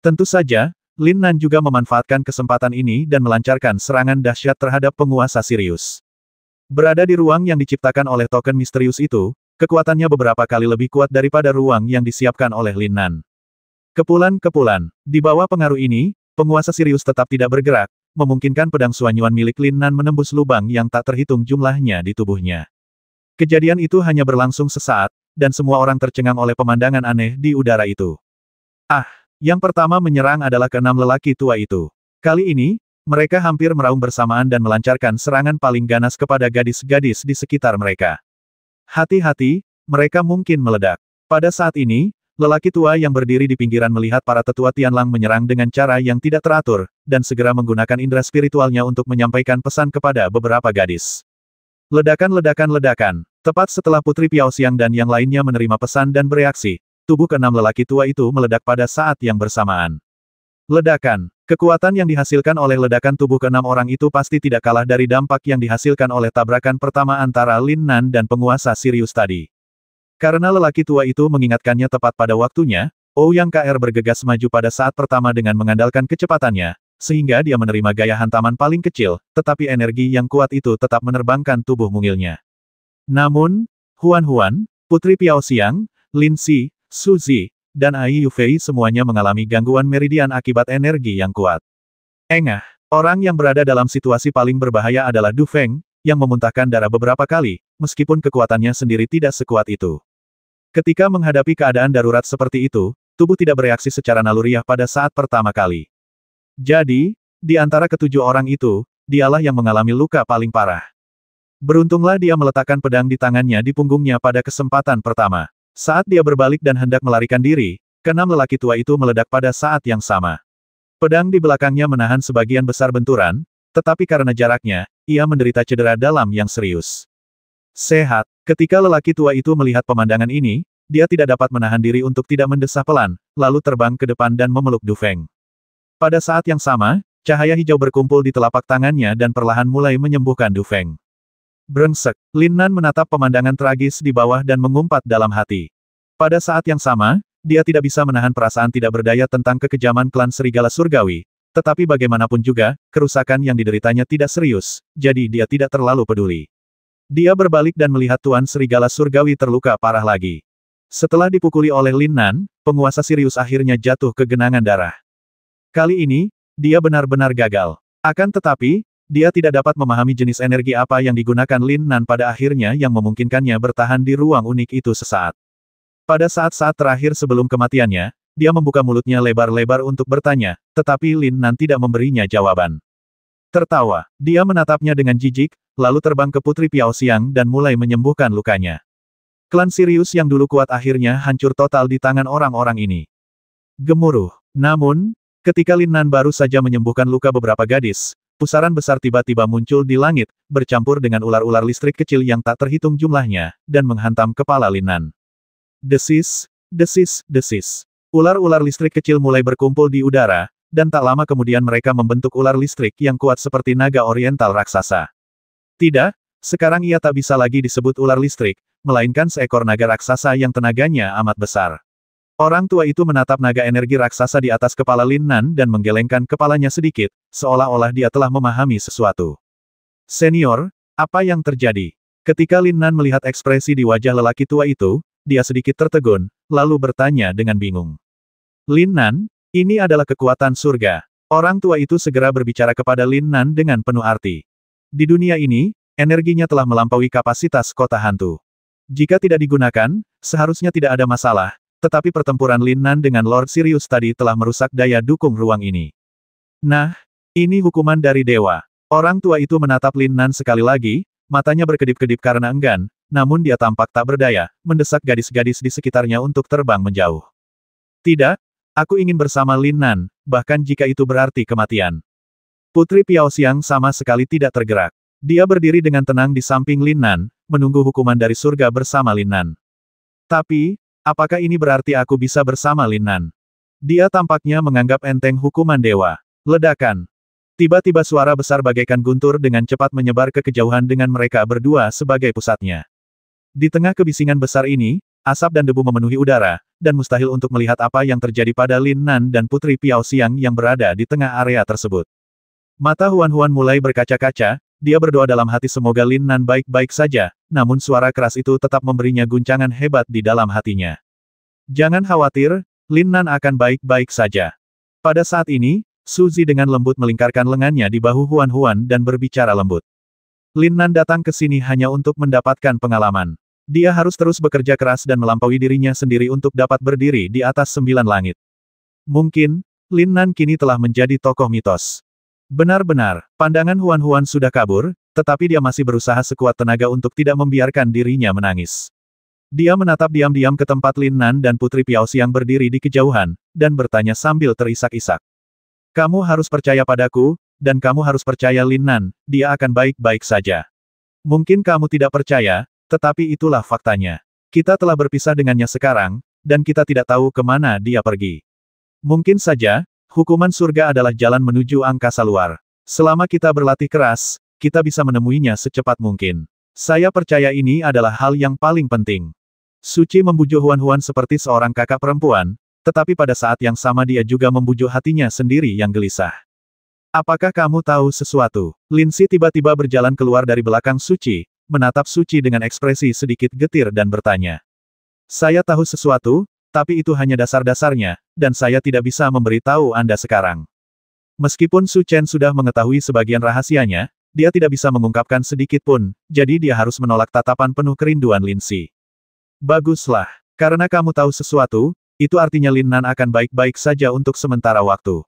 Tentu saja, Lin Nan juga memanfaatkan kesempatan ini dan melancarkan serangan dahsyat terhadap penguasa Sirius. Berada di ruang yang diciptakan oleh token misterius itu, kekuatannya beberapa kali lebih kuat daripada ruang yang disiapkan oleh Lin Nan. Kepulan-kepulan. Di bawah pengaruh ini, penguasa Sirius tetap tidak bergerak, memungkinkan pedang Suanyuan milik Lin Nan menembus lubang yang tak terhitung jumlahnya di tubuhnya. Kejadian itu hanya berlangsung sesaat, dan semua orang tercengang oleh pemandangan aneh di udara itu. Ah! Yang pertama menyerang adalah keenam lelaki tua itu. Kali ini, mereka hampir meraung bersamaan dan melancarkan serangan paling ganas kepada gadis-gadis di sekitar mereka. Hati-hati, mereka mungkin meledak. Pada saat ini, lelaki tua yang berdiri di pinggiran melihat para tetua Tianlang menyerang dengan cara yang tidak teratur, dan segera menggunakan indera spiritualnya untuk menyampaikan pesan kepada beberapa gadis. Ledakan-ledakan-ledakan. Tepat setelah Putri Piaoxiang dan yang lainnya menerima pesan dan bereaksi, tubuh keenam lelaki tua itu meledak pada saat yang bersamaan. Ledakan. Kekuatan yang dihasilkan oleh ledakan tubuh keenam orang itu pasti tidak kalah dari dampak yang dihasilkan oleh tabrakan pertama antara Lin Nan dan penguasa Sirius tadi. Karena lelaki tua itu mengingatkannya tepat pada waktunya, Ouyang KR bergegas maju pada saat pertama dengan mengandalkan kecepatannya, sehingga dia menerima gaya hantaman paling kecil, tetapi energi yang kuat itu tetap menerbangkan tubuh mungilnya. Namun, Huan, Putri Piaoxiang, Lin Si, Su Zi, dan Ai Yufei semuanya mengalami gangguan meridian akibat energi yang kuat. Engah, orang yang berada dalam situasi paling berbahaya adalah Du Feng, yang memuntahkan darah beberapa kali, meskipun kekuatannya sendiri tidak sekuat itu. Ketika menghadapi keadaan darurat seperti itu, tubuh tidak bereaksi secara naluriah pada saat pertama kali. Jadi, di antara ketujuh orang itu, dialah yang mengalami luka paling parah. Beruntunglah dia meletakkan pedang di tangannya di punggungnya pada kesempatan pertama. Saat dia berbalik dan hendak melarikan diri, keenam lelaki tua itu meledak pada saat yang sama. Pedang di belakangnya menahan sebagian besar benturan, tetapi karena jaraknya, ia menderita cedera dalam yang serius. Sehat, ketika lelaki tua itu melihat pemandangan ini, dia tidak dapat menahan diri untuk tidak mendesah pelan, lalu terbang ke depan dan memeluk Du Feng. Pada saat yang sama, cahaya hijau berkumpul di telapak tangannya dan perlahan mulai menyembuhkan Du Feng. Brengsek, Lin Nan menatap pemandangan tragis di bawah dan mengumpat dalam hati. Pada saat yang sama, dia tidak bisa menahan perasaan tidak berdaya tentang kekejaman klan Serigala Surgawi, tetapi bagaimanapun juga, kerusakan yang dideritanya tidak serius, jadi dia tidak terlalu peduli. Dia berbalik dan melihat Tuan Serigala Surgawi terluka parah lagi. Setelah dipukuli oleh Lin Nan, penguasa Sirius akhirnya jatuh ke genangan darah. Kali ini, dia benar-benar gagal. Akan tetapi, dia tidak dapat memahami jenis energi apa yang digunakan Lin Nan pada akhirnya yang memungkinkannya bertahan di ruang unik itu sesaat. Pada saat-saat terakhir sebelum kematiannya, dia membuka mulutnya lebar-lebar untuk bertanya, tetapi Lin Nan tidak memberinya jawaban. Tertawa, dia menatapnya dengan jijik, lalu terbang ke Putri Piaoxiang dan mulai menyembuhkan lukanya. Klan Sirius yang dulu kuat akhirnya hancur total di tangan orang-orang ini. Gemuruh. Namun, ketika Lin Nan baru saja menyembuhkan luka beberapa gadis, pusaran besar tiba-tiba muncul di langit, bercampur dengan ular-ular listrik kecil yang tak terhitung jumlahnya, dan menghantam kepala Lin Nan. Desis, desis, desis. Ular-ular listrik kecil mulai berkumpul di udara, dan tak lama kemudian mereka membentuk ular listrik yang kuat seperti naga oriental raksasa. Tidak, sekarang ia tak bisa lagi disebut ular listrik, melainkan seekor naga raksasa yang tenaganya amat besar. Orang tua itu menatap naga energi raksasa di atas kepala Lin Nan dan menggelengkan kepalanya sedikit, seolah-olah dia telah memahami sesuatu. Senior, apa yang terjadi? Ketika Lin Nan melihat ekspresi di wajah lelaki tua itu, dia sedikit tertegun, lalu bertanya dengan bingung. Lin Nan, ini adalah kekuatan surga. Orang tua itu segera berbicara kepada Lin Nan dengan penuh arti. Di dunia ini, energinya telah melampaui kapasitas kota hantu. Jika tidak digunakan, seharusnya tidak ada masalah. Tetapi pertempuran Lin Nan dengan Lord Sirius tadi telah merusak daya dukung ruang ini. Nah, ini hukuman dari dewa. Orang tua itu menatap Lin Nan sekali lagi, matanya berkedip-kedip karena enggan, namun dia tampak tak berdaya, mendesak gadis-gadis di sekitarnya untuk terbang menjauh. Tidak, aku ingin bersama Lin Nan, bahkan jika itu berarti kematian. Putri Piaoxiang sama sekali tidak tergerak. Dia berdiri dengan tenang di samping Lin Nan, menunggu hukuman dari surga bersama Lin Nan. Tapi, apakah ini berarti aku bisa bersama Lin Nan? Dia tampaknya menganggap enteng hukuman dewa. Ledakan. Tiba-tiba suara besar bagaikan guntur dengan cepat menyebar ke kejauhan dengan mereka berdua sebagai pusatnya. Di tengah kebisingan besar ini, asap dan debu memenuhi udara, dan mustahil untuk melihat apa yang terjadi pada Lin Nan dan Putri Piao Xiang yang berada di tengah area tersebut. Mata Huan Huan mulai berkaca-kaca, dia berdoa dalam hati semoga Lin Nan baik-baik saja, namun suara keras itu tetap memberinya guncangan hebat di dalam hatinya. Jangan khawatir, Lin Nan akan baik-baik saja. Pada saat ini, Suzy dengan lembut melingkarkan lengannya di bahu Huan Huan dan berbicara lembut. Lin Nan datang ke sini hanya untuk mendapatkan pengalaman. Dia harus terus bekerja keras dan melampaui dirinya sendiri untuk dapat berdiri di atas 9 langit. Mungkin, Lin Nan kini telah menjadi tokoh mitos. Benar-benar, pandangan Huan Huan sudah kabur, tetapi dia masih berusaha sekuat tenaga untuk tidak membiarkan dirinya menangis. Dia menatap diam-diam ke tempat Lin Nan dan Putri Piao Xiang berdiri di kejauhan, dan bertanya sambil terisak-isak. Kamu harus percaya padaku, dan kamu harus percaya Lin Nan, dia akan baik-baik saja. Mungkin kamu tidak percaya, tetapi itulah faktanya. Kita telah berpisah dengannya sekarang, dan kita tidak tahu kemana dia pergi. Mungkin saja, hukuman surga adalah jalan menuju angkasa luar. Selama kita berlatih keras, kita bisa menemuinya secepat mungkin. Saya percaya ini adalah hal yang paling penting. Suci membujuk Huan Huan seperti seorang kakak perempuan, tetapi pada saat yang sama dia juga membujuk hatinya sendiri yang gelisah. Apakah kamu tahu sesuatu? Lin Si tiba-tiba berjalan keluar dari belakang Suci, menatap Suci dengan ekspresi sedikit getir dan bertanya. Saya tahu sesuatu, tapi itu hanya dasar-dasarnya, dan saya tidak bisa memberitahu Anda sekarang. Meskipun Su Chen sudah mengetahui sebagian rahasianya, dia tidak bisa mengungkapkan sedikit pun, jadi dia harus menolak tatapan penuh kerinduan Lin Si. Baguslah, karena kamu tahu sesuatu, itu artinya Lin Nan akan baik-baik saja untuk sementara waktu.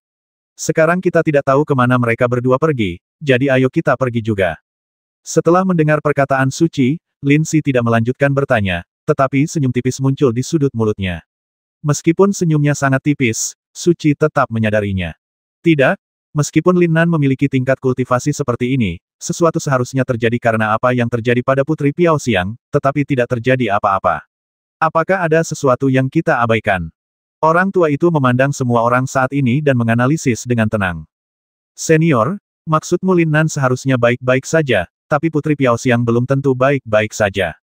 Sekarang kita tidak tahu kemana mereka berdua pergi, jadi ayo kita pergi juga. Setelah mendengar perkataan Suci, Lin Si tidak melanjutkan bertanya, tetapi senyum tipis muncul di sudut mulutnya. Meskipun senyumnya sangat tipis, Suci tetap menyadarinya. Tidak, meskipun Lin Nan memiliki tingkat kultivasi seperti ini, sesuatu seharusnya terjadi karena apa yang terjadi pada Putri Piao Xiang, tetapi tidak terjadi apa-apa. Apakah ada sesuatu yang kita abaikan? Orang tua itu memandang semua orang saat ini dan menganalisis dengan tenang. Senior, maksudmu Lin Nan seharusnya baik-baik saja, tapi Putri Piao Xiang belum tentu baik-baik saja.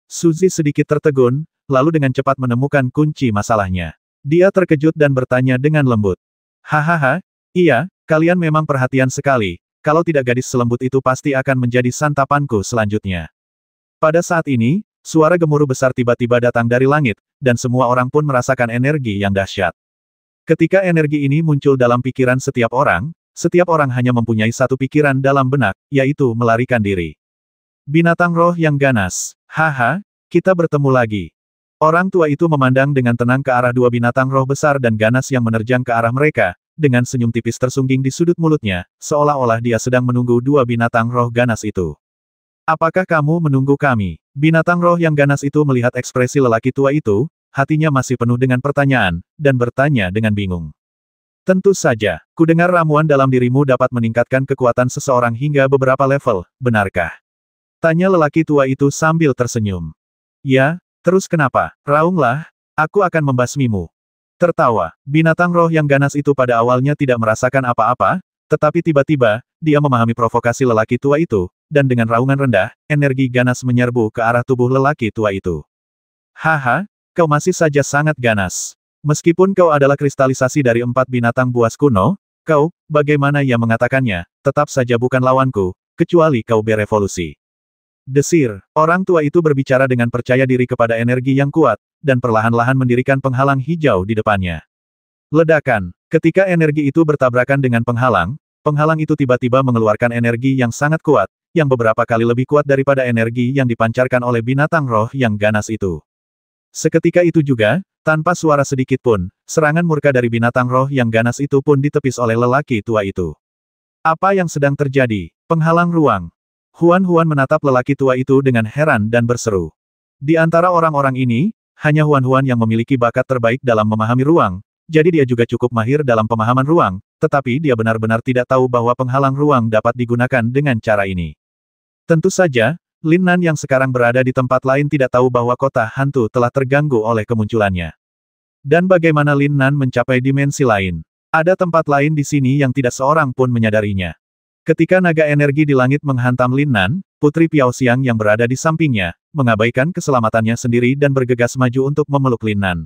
Suzy sedikit tertegun, lalu dengan cepat menemukan kunci masalahnya. Dia terkejut dan bertanya dengan lembut. Hahaha, iya, kalian memang perhatian sekali, kalau tidak gadis selembut itu pasti akan menjadi santapanku selanjutnya. Pada saat ini, suara gemuruh besar tiba-tiba datang dari langit, dan semua orang pun merasakan energi yang dahsyat. Ketika energi ini muncul dalam pikiran setiap orang hanya mempunyai satu pikiran dalam benak, yaitu melarikan diri. Binatang roh yang ganas. Haha, kita bertemu lagi. Orang tua itu memandang dengan tenang ke arah dua binatang roh besar dan ganas yang menerjang ke arah mereka, dengan senyum tipis tersungging di sudut mulutnya, seolah-olah dia sedang menunggu dua binatang roh ganas itu. Apakah kamu menunggu kami? Binatang roh yang ganas itu melihat ekspresi lelaki tua itu, hatinya masih penuh dengan pertanyaan, dan bertanya dengan bingung. Tentu saja, kudengar ramuan dalam dirimu dapat meningkatkan kekuatan seseorang hingga beberapa level, benarkah? Tanya lelaki tua itu sambil tersenyum. Ya, terus kenapa? Raunglah, aku akan membasmimu. Tertawa, binatang roh yang ganas itu pada awalnya tidak merasakan apa-apa, tetapi tiba-tiba, dia memahami provokasi lelaki tua itu, dan dengan raungan rendah, energi ganas menyerbu ke arah tubuh lelaki tua itu. Haha, kau masih saja sangat ganas. Meskipun kau adalah kristalisasi dari 4 binatang buas kuno, kau, bagaimana ia mengatakannya, tetap saja bukan lawanku, kecuali kau berevolusi. Desir, orang tua itu berbicara dengan percaya diri kepada energi yang kuat, dan perlahan-lahan mendirikan penghalang hijau di depannya. Ledakan, ketika energi itu bertabrakan dengan penghalang itu tiba-tiba mengeluarkan energi yang sangat kuat, yang beberapa kali lebih kuat daripada energi yang dipancarkan oleh binatang roh yang ganas itu. Seketika itu juga, tanpa suara sedikit pun, serangan murka dari binatang roh yang ganas itu pun ditepis oleh lelaki tua itu. Apa yang sedang terjadi? Penghalang ruang. Huan Huan menatap lelaki tua itu dengan heran dan berseru. Di antara orang-orang ini, hanya Huan Huan yang memiliki bakat terbaik dalam memahami ruang, jadi dia juga cukup mahir dalam pemahaman ruang, tetapi dia benar-benar tidak tahu bahwa penghalang ruang dapat digunakan dengan cara ini. Tentu saja, Lin Nan yang sekarang berada di tempat lain tidak tahu bahwa kota hantu telah terganggu oleh kemunculannya. Dan bagaimana Lin Nan mencapai dimensi lain? Ada tempat lain di sini yang tidak seorang pun menyadarinya. Ketika naga energi di langit menghantam Lin Nan, Putri Piao Xiang yang berada di sampingnya, mengabaikan keselamatannya sendiri dan bergegas maju untuk memeluk Lin Nan.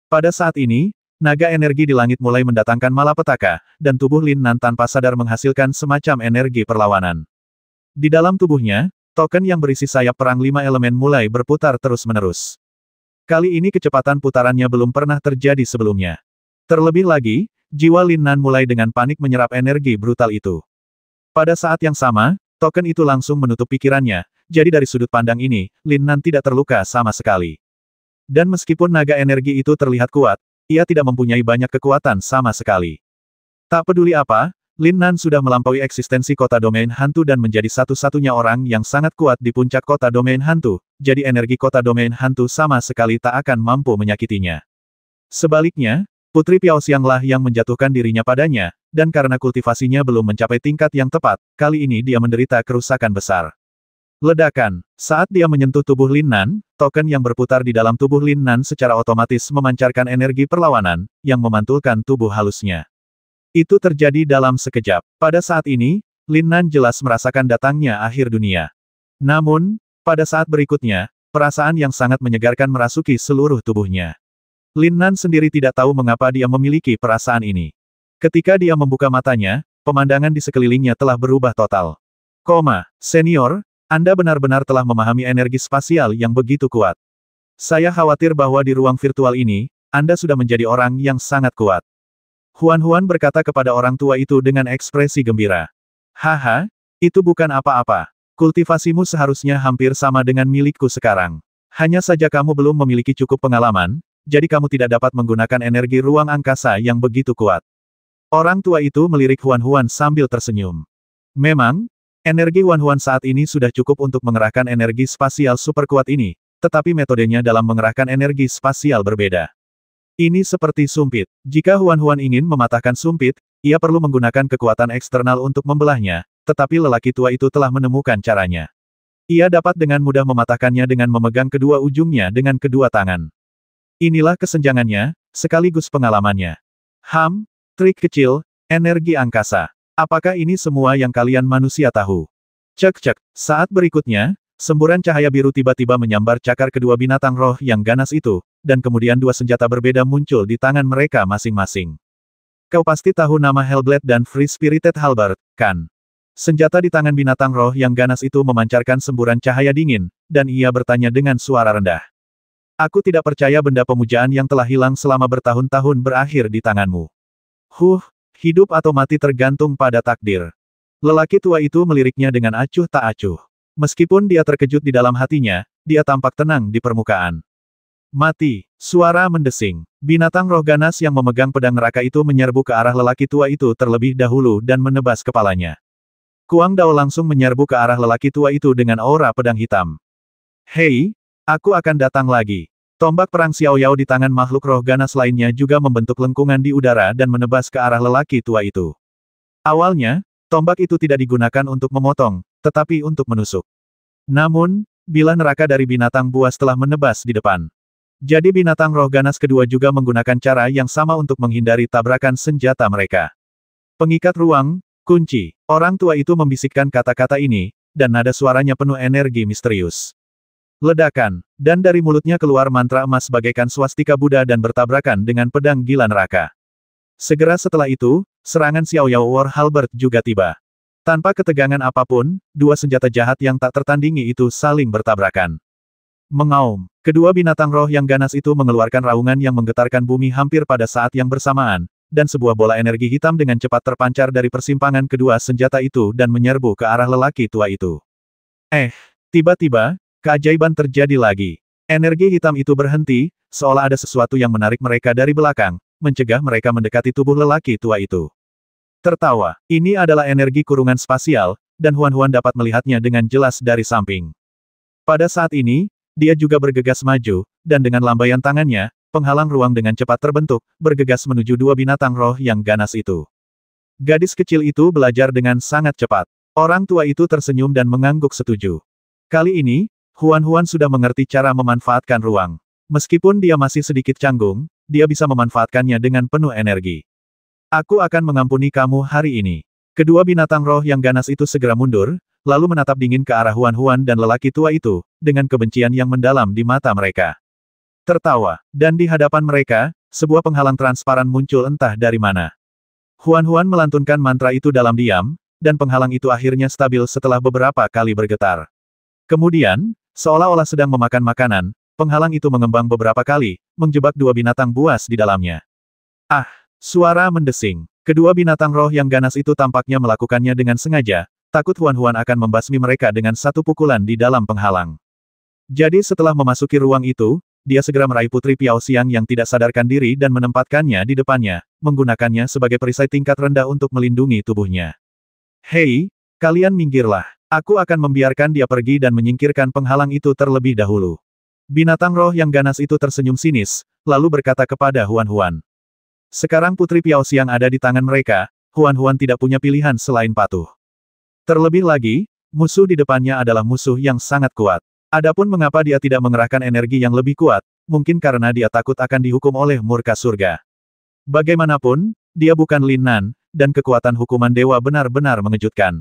Pada saat ini, naga energi di langit mulai mendatangkan malapetaka, dan tubuh Lin Nan tanpa sadar menghasilkan semacam energi perlawanan. Di dalam tubuhnya, token yang berisi sayap perang 5 elemen mulai berputar terus-menerus. Kali ini kecepatan putarannya belum pernah terjadi sebelumnya. Terlebih lagi, jiwa Lin Nan mulai dengan panik menyerap energi brutal itu. Pada saat yang sama, token itu langsung menutup pikirannya, jadi dari sudut pandang ini, Lin Nan tidak terluka sama sekali. Dan meskipun naga energi itu terlihat kuat, ia tidak mempunyai banyak kekuatan sama sekali. Tak peduli apa, Lin Nan sudah melampaui eksistensi kota domain hantu dan menjadi satu-satunya orang yang sangat kuat di puncak kota domain hantu, jadi energi kota domain hantu sama sekali tak akan mampu menyakitinya. Sebaliknya, Putri Piao Xiang lah yang menjatuhkan dirinya padanya, dan karena kultivasinya belum mencapai tingkat yang tepat, kali ini dia menderita kerusakan besar. Ledakan. Saat dia menyentuh tubuh Lin Nan, token yang berputar di dalam tubuh Lin Nan secara otomatis memancarkan energi perlawanan, yang memantulkan tubuh halusnya. Itu terjadi dalam sekejap. Pada saat ini, Lin Nan jelas merasakan datangnya akhir dunia. Namun, pada saat berikutnya, perasaan yang sangat menyegarkan merasuki seluruh tubuhnya. Lin Nan sendiri tidak tahu mengapa dia memiliki perasaan ini. Ketika dia membuka matanya, pemandangan di sekelilingnya telah berubah total. Senior, Anda benar-benar telah memahami energi spasial yang begitu kuat. Saya khawatir bahwa di ruang virtual ini, Anda sudah menjadi orang yang sangat kuat. Huan berkata kepada orang tua itu dengan ekspresi gembira. Haha, itu bukan apa-apa. Kultivasimu seharusnya hampir sama dengan milikku sekarang. Hanya saja kamu belum memiliki cukup pengalaman, jadi kamu tidak dapat menggunakan energi ruang angkasa yang begitu kuat. Orang tua itu melirik Huan sambil tersenyum. Memang, energi Huan saat ini sudah cukup untuk mengerahkan energi spasial super kuat ini, tetapi metodenya dalam mengerahkan energi spasial berbeda. Ini seperti sumpit. Jika Huan ingin mematahkan sumpit, ia perlu menggunakan kekuatan eksternal untuk membelahnya, tetapi lelaki tua itu telah menemukan caranya. Ia dapat dengan mudah mematahkannya dengan memegang kedua ujungnya dengan kedua tangan. Inilah kesenjangannya, sekaligus pengalamannya. Trik kecil, energi angkasa. Apakah ini semua yang kalian manusia tahu? Cek. Saat berikutnya, semburan cahaya biru tiba-tiba menyambar cakar kedua binatang roh yang ganas itu, dan kemudian dua senjata berbeda muncul di tangan mereka masing-masing. Kau pasti tahu nama Hellblade dan Free Spirited Halberd, kan? Senjata di tangan binatang roh yang ganas itu memancarkan semburan cahaya dingin, dan ia bertanya dengan suara rendah. Aku tidak percaya benda pemujaan yang telah hilang selama bertahun-tahun berakhir di tanganmu. Hidup atau mati tergantung pada takdir. Lelaki tua itu meliriknya dengan acuh tak acuh. Meskipun dia terkejut di dalam hatinya, dia tampak tenang di permukaan. Mati, suara mendesing. Binatang roh ganas yang memegang pedang neraka itu menyerbu ke arah lelaki tua itu terlebih dahulu dan menebas kepalanya. Kuang Dao langsung menyerbu ke arah lelaki tua itu dengan aura pedang hitam. Hei, aku akan datang lagi. Tombak perang Xiao Yao di tangan makhluk roh ganas lainnya juga membentuk lengkungan di udara dan menebas ke arah lelaki tua itu. Awalnya, tombak itu tidak digunakan untuk memotong, tetapi untuk menusuk. Namun, bilah neraka dari binatang buas telah menebas di depan. Jadi binatang roh ganas kedua juga menggunakan cara yang sama untuk menghindari tabrakan senjata mereka. Pengikat ruang, kunci. Orang tua itu membisikkan kata-kata ini, dan nada suaranya penuh energi misterius. Ledakan, dan dari mulutnya keluar mantra emas bagaikan swastika Buddha dan bertabrakan dengan pedang gila neraka. Segera setelah itu, serangan Xiao Yao War Halberd juga tiba. Tanpa ketegangan apapun, dua senjata jahat yang tak tertandingi itu saling bertabrakan. Mengaum, kedua binatang roh yang ganas itu mengeluarkan raungan yang menggetarkan bumi hampir pada saat yang bersamaan, dan sebuah bola energi hitam dengan cepat terpancar dari persimpangan kedua senjata itu dan menyerbu ke arah lelaki tua itu. Tiba-tiba, keajaiban terjadi lagi. Energi hitam itu berhenti, seolah ada sesuatu yang menarik mereka dari belakang, mencegah mereka mendekati tubuh lelaki tua itu. Tertawa, ini adalah energi kurungan spasial, dan Huan dapat melihatnya dengan jelas dari samping. Pada saat ini, dia juga bergegas maju, dan dengan lambaian tangannya, penghalang ruang dengan cepat terbentuk, bergegas menuju dua binatang roh yang ganas itu. Gadis kecil itu belajar dengan sangat cepat. Orang tua itu tersenyum dan mengangguk setuju. Kali ini, Huan sudah mengerti cara memanfaatkan ruang. Meskipun dia masih sedikit canggung, dia bisa memanfaatkannya dengan penuh energi. Aku akan mengampuni kamu hari ini. Kedua binatang roh yang ganas itu segera mundur, lalu menatap dingin ke arah Huan Huan dan lelaki tua itu, dengan kebencian yang mendalam di mata mereka. Tertawa, dan di hadapan mereka, sebuah penghalang transparan muncul entah dari mana. Huan Huan melantunkan mantra itu dalam diam, dan penghalang itu akhirnya stabil setelah beberapa kali bergetar. Kemudian, seolah-olah sedang memakan makanan, penghalang itu mengembang beberapa kali, menjebak dua binatang buas di dalamnya. Ah! Suara mendesing. Kedua binatang roh yang ganas itu tampaknya melakukannya dengan sengaja, takut Huan Huan akan membasmi mereka dengan satu pukulan di dalam penghalang. Jadi setelah memasuki ruang itu, dia segera meraih Putri Piao Xiang yang tidak sadarkan diri dan menempatkannya di depannya, menggunakannya sebagai perisai tingkat rendah untuk melindungi tubuhnya. Hei, kalian minggirlah. Aku akan membiarkan dia pergi dan menyingkirkan penghalang itu terlebih dahulu. Binatang roh yang ganas itu tersenyum sinis, lalu berkata kepada Huan Huan. Sekarang Putri Piao Xiang ada di tangan mereka, Huan Huan tidak punya pilihan selain patuh. Terlebih lagi, musuh di depannya adalah musuh yang sangat kuat. Adapun mengapa dia tidak mengerahkan energi yang lebih kuat, mungkin karena dia takut akan dihukum oleh murka surga. Bagaimanapun, dia bukan Lin Nan, dan kekuatan hukuman dewa benar-benar mengejutkan.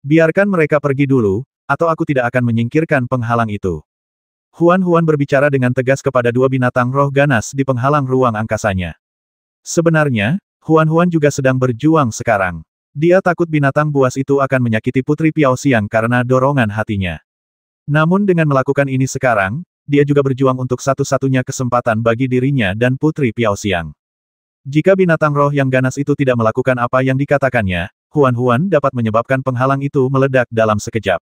Biarkan mereka pergi dulu, atau aku tidak akan menyingkirkan penghalang itu. Huan Huan berbicara dengan tegas kepada dua binatang roh ganas di penghalang ruang angkasanya. Sebenarnya, Huan Huan juga sedang berjuang sekarang. Dia takut binatang buas itu akan menyakiti Putri Piao Xiang karena dorongan hatinya. Namun dengan melakukan ini sekarang, dia juga berjuang untuk satu-satunya kesempatan bagi dirinya dan Putri Piao Xiang. Jika binatang roh yang ganas itu tidak melakukan apa yang dikatakannya, Huan Huan dapat menyebabkan penghalang itu meledak dalam sekejap.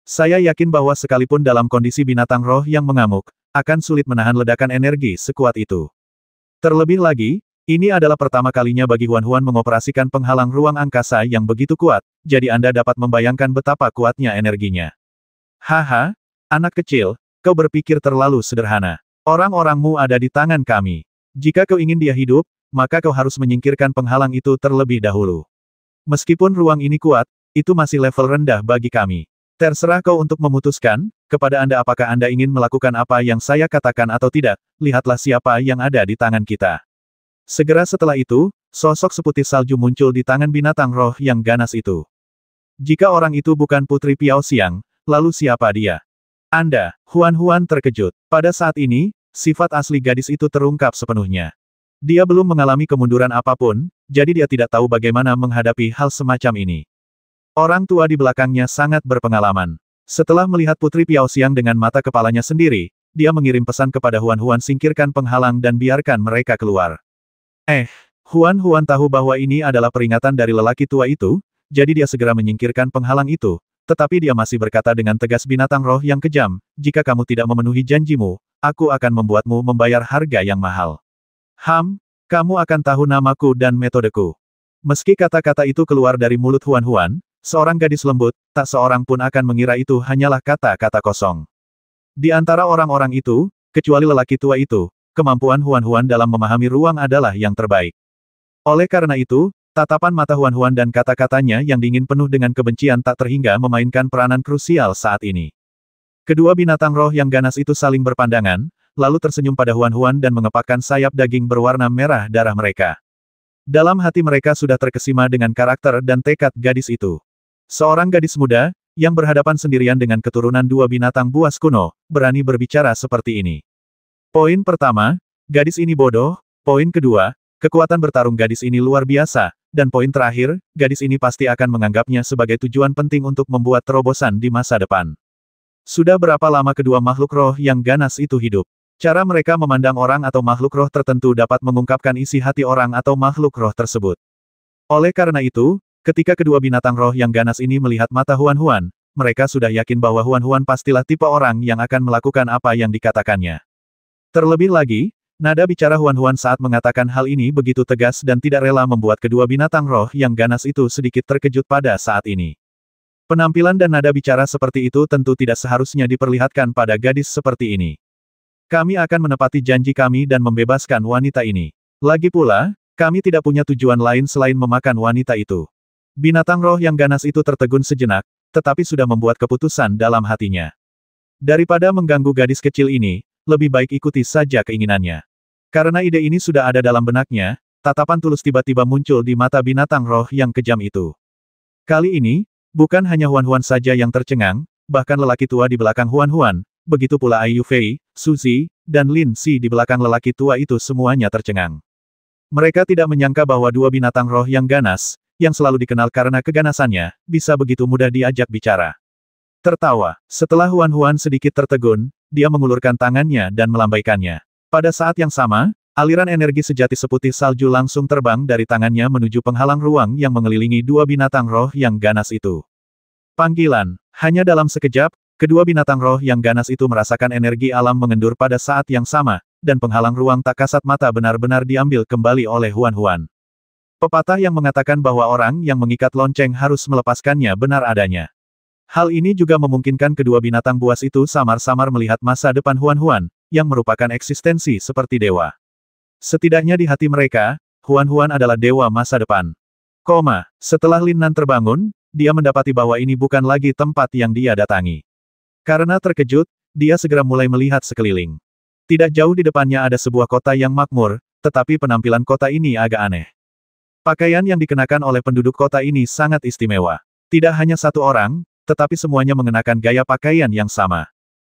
Saya yakin bahwa sekalipun dalam kondisi binatang roh yang mengamuk, akan sulit menahan ledakan energi sekuat itu. Terlebih lagi, ini adalah pertama kalinya bagi Huan Huan mengoperasikan penghalang ruang angkasa yang begitu kuat, jadi Anda dapat membayangkan betapa kuatnya energinya. Haha, anak kecil, kau berpikir terlalu sederhana. Orang-orangmu ada di tangan kami. Jika kau ingin dia hidup, maka kau harus menyingkirkan penghalang itu terlebih dahulu. Meskipun ruang ini kuat, itu masih level rendah bagi kami. Terserah kau untuk memutuskan, kepada Anda apakah Anda ingin melakukan apa yang saya katakan atau tidak, lihatlah siapa yang ada di tangan kita. Segera setelah itu, sosok seputih salju muncul di tangan binatang roh yang ganas itu. Jika orang itu bukan Putri Piao Xiang, lalu siapa dia? Anda, Huan Huan terkejut. Pada saat ini, sifat asli gadis itu terungkap sepenuhnya. Dia belum mengalami kemunduran apapun, jadi dia tidak tahu bagaimana menghadapi hal semacam ini. Orang tua di belakangnya sangat berpengalaman. Setelah melihat Putri Piao Xiang dengan mata kepalanya sendiri, dia mengirim pesan kepada Huan Huan singkirkan penghalang dan biarkan mereka keluar. Huan Huan tahu bahwa ini adalah peringatan dari lelaki tua itu, jadi dia segera menyingkirkan penghalang itu. Tetapi dia masih berkata dengan tegas binatang roh yang kejam, jika kamu tidak memenuhi janjimu, aku akan membuatmu membayar harga yang mahal. Kamu akan tahu namaku dan metodeku. Meski kata-kata itu keluar dari mulut Huan Huan, seorang gadis lembut, tak seorang pun akan mengira itu hanyalah kata-kata kosong. Di antara orang-orang itu, kecuali lelaki tua itu, kemampuan Huan Huan dalam memahami ruang adalah yang terbaik. Oleh karena itu, tatapan mata Huan Huan dan kata-katanya yang dingin penuh dengan kebencian tak terhingga memainkan peranan krusial saat ini. Kedua binatang roh yang ganas itu saling berpandangan, lalu tersenyum pada Huan Huan dan mengepakkan sayap daging berwarna merah darah mereka. Dalam hati mereka sudah terkesima dengan karakter dan tekad gadis itu. Seorang gadis muda, yang berhadapan sendirian dengan keturunan dua binatang buas kuno, berani berbicara seperti ini. Poin pertama, gadis ini bodoh. Poin kedua, kekuatan bertarung gadis ini luar biasa. Dan poin terakhir, gadis ini pasti akan menganggapnya sebagai tujuan penting untuk membuat terobosan di masa depan. Sudah berapa lama kedua makhluk roh yang ganas itu hidup? Cara mereka memandang orang atau makhluk roh tertentu dapat mengungkapkan isi hati orang atau makhluk roh tersebut. Oleh karena itu, ketika kedua binatang roh yang ganas ini melihat mata Huan Huan, mereka sudah yakin bahwa Huan Huan pastilah tipe orang yang akan melakukan apa yang dikatakannya. Terlebih lagi, nada bicara Huan Huan saat mengatakan hal ini begitu tegas dan tidak rela membuat kedua binatang roh yang ganas itu sedikit terkejut pada saat ini. Penampilan dan nada bicara seperti itu tentu tidak seharusnya diperlihatkan pada gadis seperti ini. Kami akan menepati janji kami dan membebaskan wanita ini. Lagi pula, kami tidak punya tujuan lain selain memakan wanita itu. Binatang roh yang ganas itu tertegun sejenak, tetapi sudah membuat keputusan dalam hatinya. Daripada mengganggu gadis kecil ini, lebih baik ikuti saja keinginannya. Karena ide ini sudah ada dalam benaknya, tatapan tulus tiba-tiba muncul di mata binatang roh yang kejam itu. Kali ini, bukan hanya Huan saja yang tercengang, bahkan lelaki tua di belakang Huan, begitu pula Ai Yufei, Suzy, dan Lin Si di belakang lelaki tua itu semuanya tercengang. Mereka tidak menyangka bahwa dua binatang roh yang ganas, yang selalu dikenal karena keganasannya, bisa begitu mudah diajak bicara. Tertawa. Setelah Huan sedikit tertegun, dia mengulurkan tangannya dan melambaikannya. Pada saat yang sama, aliran energi sejati seputih salju langsung terbang dari tangannya menuju penghalang ruang yang mengelilingi dua binatang roh yang ganas itu. Panggilan. Hanya dalam sekejap, kedua binatang roh yang ganas itu merasakan energi alam mengendur pada saat yang sama, dan penghalang ruang tak kasat mata benar-benar diambil kembali oleh Huan. Pepatah yang mengatakan bahwa orang yang mengikat lonceng harus melepaskannya benar adanya. Hal ini juga memungkinkan kedua binatang buas itu samar-samar melihat masa depan Huan, yang merupakan eksistensi seperti dewa. Setidaknya di hati mereka, Huan adalah dewa masa depan. Setelah Lin Nan terbangun, dia mendapati bahwa ini bukan lagi tempat yang dia datangi. Karena terkejut, dia segera mulai melihat sekeliling. Tidak jauh di depannya ada sebuah kota yang makmur, tetapi penampilan kota ini agak aneh. Pakaian yang dikenakan oleh penduduk kota ini sangat istimewa. Tidak hanya satu orang, tetapi semuanya mengenakan gaya pakaian yang sama.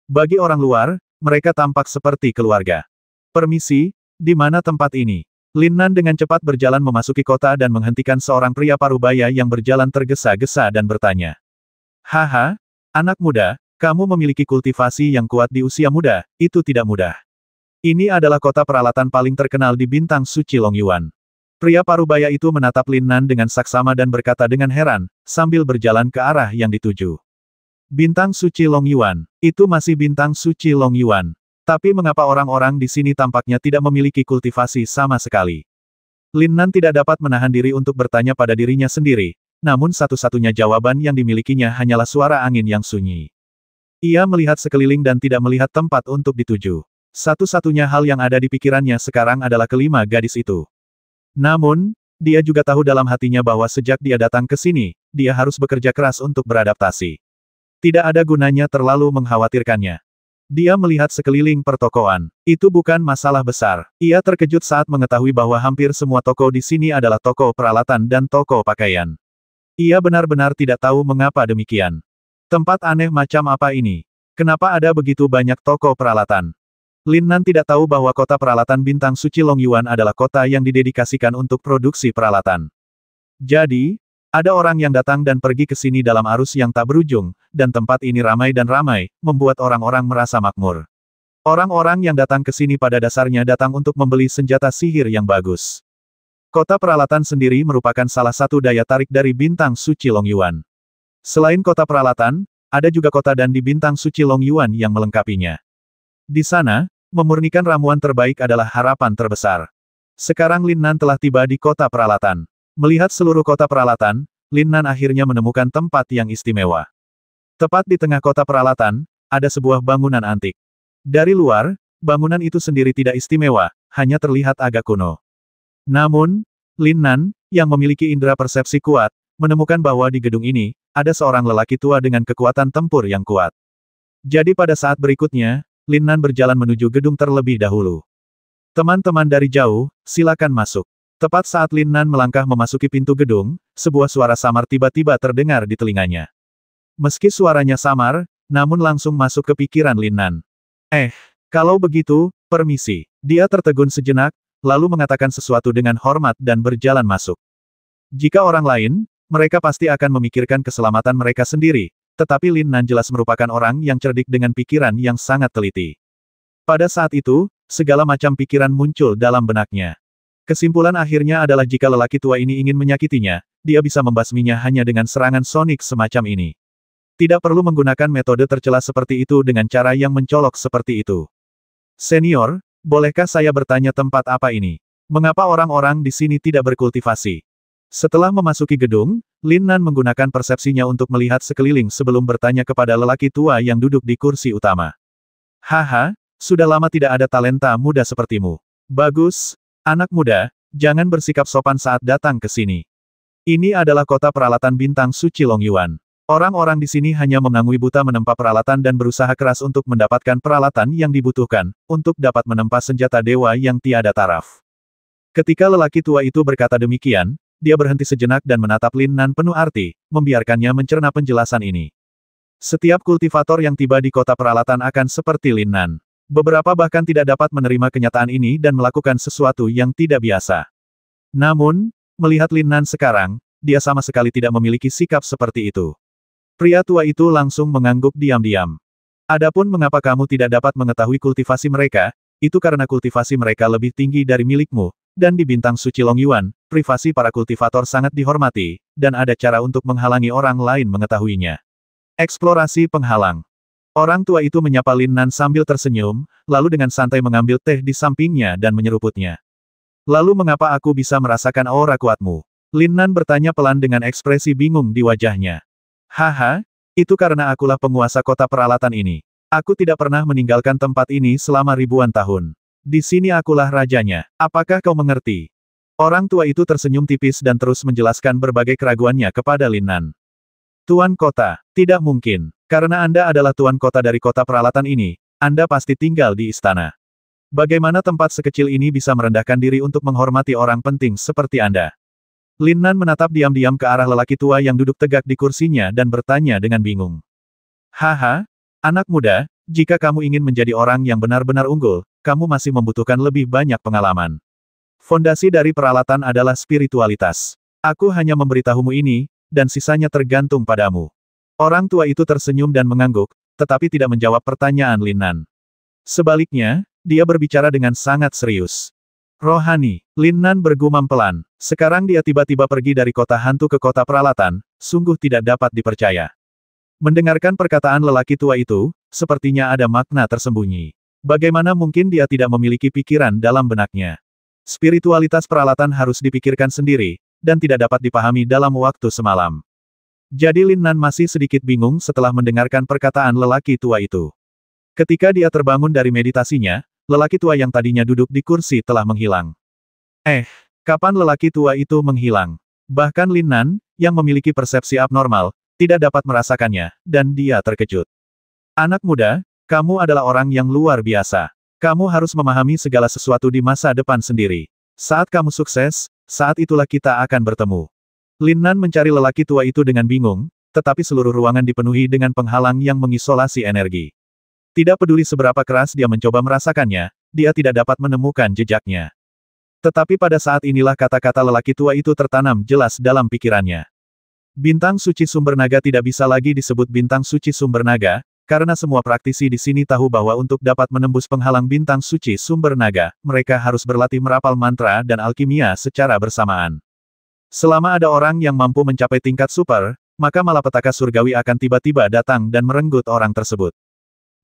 Bagi orang luar, mereka tampak seperti keluarga. Permisi, di mana tempat ini? Lin Nan dengan cepat berjalan memasuki kota dan menghentikan seorang pria parubaya yang berjalan tergesa-gesa dan bertanya. Haha, anak muda, kamu memiliki kultivasi yang kuat di usia muda, itu tidak mudah. Ini adalah kota peralatan paling terkenal di bintang suci Longyuan. Pria parubaya itu menatap Lin Nan dengan saksama dan berkata dengan heran, sambil berjalan ke arah yang dituju. Bintang suci Longyuan, itu masih bintang suci Longyuan. Tapi mengapa orang-orang di sini tampaknya tidak memiliki kultivasi sama sekali? Lin Nan tidak dapat menahan diri untuk bertanya pada dirinya sendiri, namun satu-satunya jawaban yang dimilikinya hanyalah suara angin yang sunyi. Ia melihat sekeliling dan tidak melihat tempat untuk dituju. Satu-satunya hal yang ada di pikirannya sekarang adalah kelima gadis itu. Namun, dia juga tahu dalam hatinya bahwa sejak dia datang ke sini, dia harus bekerja keras untuk beradaptasi. Tidak ada gunanya terlalu mengkhawatirkannya. Dia melihat sekeliling pertokoan. Itu bukan masalah besar. Ia terkejut saat mengetahui bahwa hampir semua toko di sini adalah toko peralatan dan toko pakaian. Ia benar-benar tidak tahu mengapa demikian. Tempat aneh macam apa ini? Kenapa ada begitu banyak toko peralatan? Lin Nan tidak tahu bahwa kota peralatan bintang suci Longyuan adalah kota yang didedikasikan untuk produksi peralatan. Jadi, ada orang yang datang dan pergi ke sini dalam arus yang tak berujung, dan tempat ini ramai dan ramai, membuat orang-orang merasa makmur. Orang-orang yang datang ke sini pada dasarnya datang untuk membeli senjata sihir yang bagus. Kota peralatan sendiri merupakan salah satu daya tarik dari bintang suci Longyuan. Selain kota peralatan, ada juga kota dan di bintang suci Longyuan yang melengkapinya. Di sana, memurnikan ramuan terbaik adalah harapan terbesar. Sekarang Lin Nan telah tiba di kota peralatan. Melihat seluruh kota peralatan, Lin Nan akhirnya menemukan tempat yang istimewa. Tepat di tengah kota peralatan, ada sebuah bangunan antik. Dari luar, bangunan itu sendiri tidak istimewa, hanya terlihat agak kuno. Namun, Lin Nan, yang memiliki indera persepsi kuat, menemukan bahwa di gedung ini, ada seorang lelaki tua dengan kekuatan tempur yang kuat. Jadi pada saat berikutnya, Lin Nan berjalan menuju gedung terlebih dahulu. Teman-teman dari jauh, silakan masuk. Tepat saat Lin Nan melangkah memasuki pintu gedung, sebuah suara samar tiba-tiba terdengar di telinganya. Meski suaranya samar, namun langsung masuk ke pikiran Lin Nan. Kalau begitu, permisi. Dia tertegun sejenak, lalu mengatakan sesuatu dengan hormat dan berjalan masuk. Jika orang lain, mereka pasti akan memikirkan keselamatan mereka sendiri, tetapi Lin Nan jelas merupakan orang yang cerdik dengan pikiran yang sangat teliti. Pada saat itu, segala macam pikiran muncul dalam benaknya. Kesimpulan akhirnya adalah jika lelaki tua ini ingin menyakitinya, dia bisa membasminya hanya dengan serangan sonik semacam ini. Tidak perlu menggunakan metode tercela seperti itu dengan cara yang mencolok seperti itu. Senior, bolehkah saya bertanya tempat apa ini? Mengapa orang-orang di sini tidak berkultivasi? Setelah memasuki gedung, Lin Nan menggunakan persepsinya untuk melihat sekeliling sebelum bertanya kepada lelaki tua yang duduk di kursi utama. Haha, sudah lama tidak ada talenta muda sepertimu. Bagus, anak muda, jangan bersikap sopan saat datang ke sini. Ini adalah kota peralatan bintang suci Longyuan. Orang-orang di sini hanya mengangguk buta menempa peralatan dan berusaha keras untuk mendapatkan peralatan yang dibutuhkan, untuk dapat menempa senjata dewa yang tiada taraf. Ketika lelaki tua itu berkata demikian, dia berhenti sejenak dan menatap Lin Nan penuh arti, membiarkannya mencerna penjelasan ini. Setiap kultivator yang tiba di kota peralatan akan seperti Lin Nan. Beberapa bahkan tidak dapat menerima kenyataan ini dan melakukan sesuatu yang tidak biasa. Namun, melihat Lin Nan sekarang, dia sama sekali tidak memiliki sikap seperti itu. Pria tua itu langsung mengangguk diam-diam. Adapun mengapa kamu tidak dapat mengetahui kultivasi mereka, itu karena kultivasi mereka lebih tinggi dari milikmu, dan di bintang suci Longyuan, privasi para kultivator sangat dihormati, dan ada cara untuk menghalangi orang lain mengetahuinya. Eksplorasi penghalang. Orang tua itu menyapa Lin Nan sambil tersenyum, lalu dengan santai mengambil teh di sampingnya dan menyeruputnya. Lalu mengapa aku bisa merasakan aura kuatmu? Lin Nan bertanya pelan dengan ekspresi bingung di wajahnya. Haha, itu karena akulah penguasa kota peralatan ini. Aku tidak pernah meninggalkan tempat ini selama ribuan tahun. Di sini akulah rajanya. Apakah kau mengerti? Orang tua itu tersenyum tipis dan terus menjelaskan berbagai keraguannya kepada Lin Nan. Tuan kota, tidak mungkin. Karena Anda adalah tuan kota dari kota peralatan ini, Anda pasti tinggal di istana. Bagaimana tempat sekecil ini bisa merendahkan diri untuk menghormati orang penting seperti Anda? Lin Nan menatap diam-diam ke arah lelaki tua yang duduk tegak di kursinya dan bertanya dengan bingung. Haha, anak muda, jika kamu ingin menjadi orang yang benar-benar unggul, kamu masih membutuhkan lebih banyak pengalaman. Fondasi dari peralatan adalah spiritualitas. Aku hanya memberitahumu ini, dan sisanya tergantung padamu. Orang tua itu tersenyum dan mengangguk, tetapi tidak menjawab pertanyaan Lin Nan. Sebaliknya, dia berbicara dengan sangat serius. Rohani, Lin Nan bergumam pelan. Sekarang dia tiba-tiba pergi dari kota hantu ke kota peralatan, sungguh tidak dapat dipercaya. Mendengarkan perkataan lelaki tua itu, sepertinya ada makna tersembunyi. Bagaimana mungkin dia tidak memiliki pikiran dalam benaknya? Spiritualitas peralatan harus dipikirkan sendiri, dan tidak dapat dipahami dalam waktu semalam. Jadi Lin Nan masih sedikit bingung setelah mendengarkan perkataan lelaki tua itu. Ketika dia terbangun dari meditasinya, lelaki tua yang tadinya duduk di kursi telah menghilang. Kapan lelaki tua itu menghilang? Bahkan Lin Nan, yang memiliki persepsi abnormal, tidak dapat merasakannya, dan dia terkejut. Anak muda, kamu adalah orang yang luar biasa. Kamu harus memahami segala sesuatu di masa depan sendiri. Saat kamu sukses, saat itulah kita akan bertemu. Lin Nan mencari lelaki tua itu dengan bingung, tetapi seluruh ruangan dipenuhi dengan penghalang yang mengisolasi energi. Tidak peduli seberapa keras dia mencoba merasakannya, dia tidak dapat menemukan jejaknya. Tetapi pada saat inilah kata-kata lelaki tua itu tertanam jelas dalam pikirannya. Bintang suci sumber naga tidak bisa lagi disebut bintang suci sumber naga, karena semua praktisi di sini tahu bahwa untuk dapat menembus penghalang bintang suci sumber naga, mereka harus berlatih merapal mantra dan alkimia secara bersamaan. Selama ada orang yang mampu mencapai tingkat super, maka malapetaka surgawi akan tiba-tiba datang dan merenggut orang tersebut.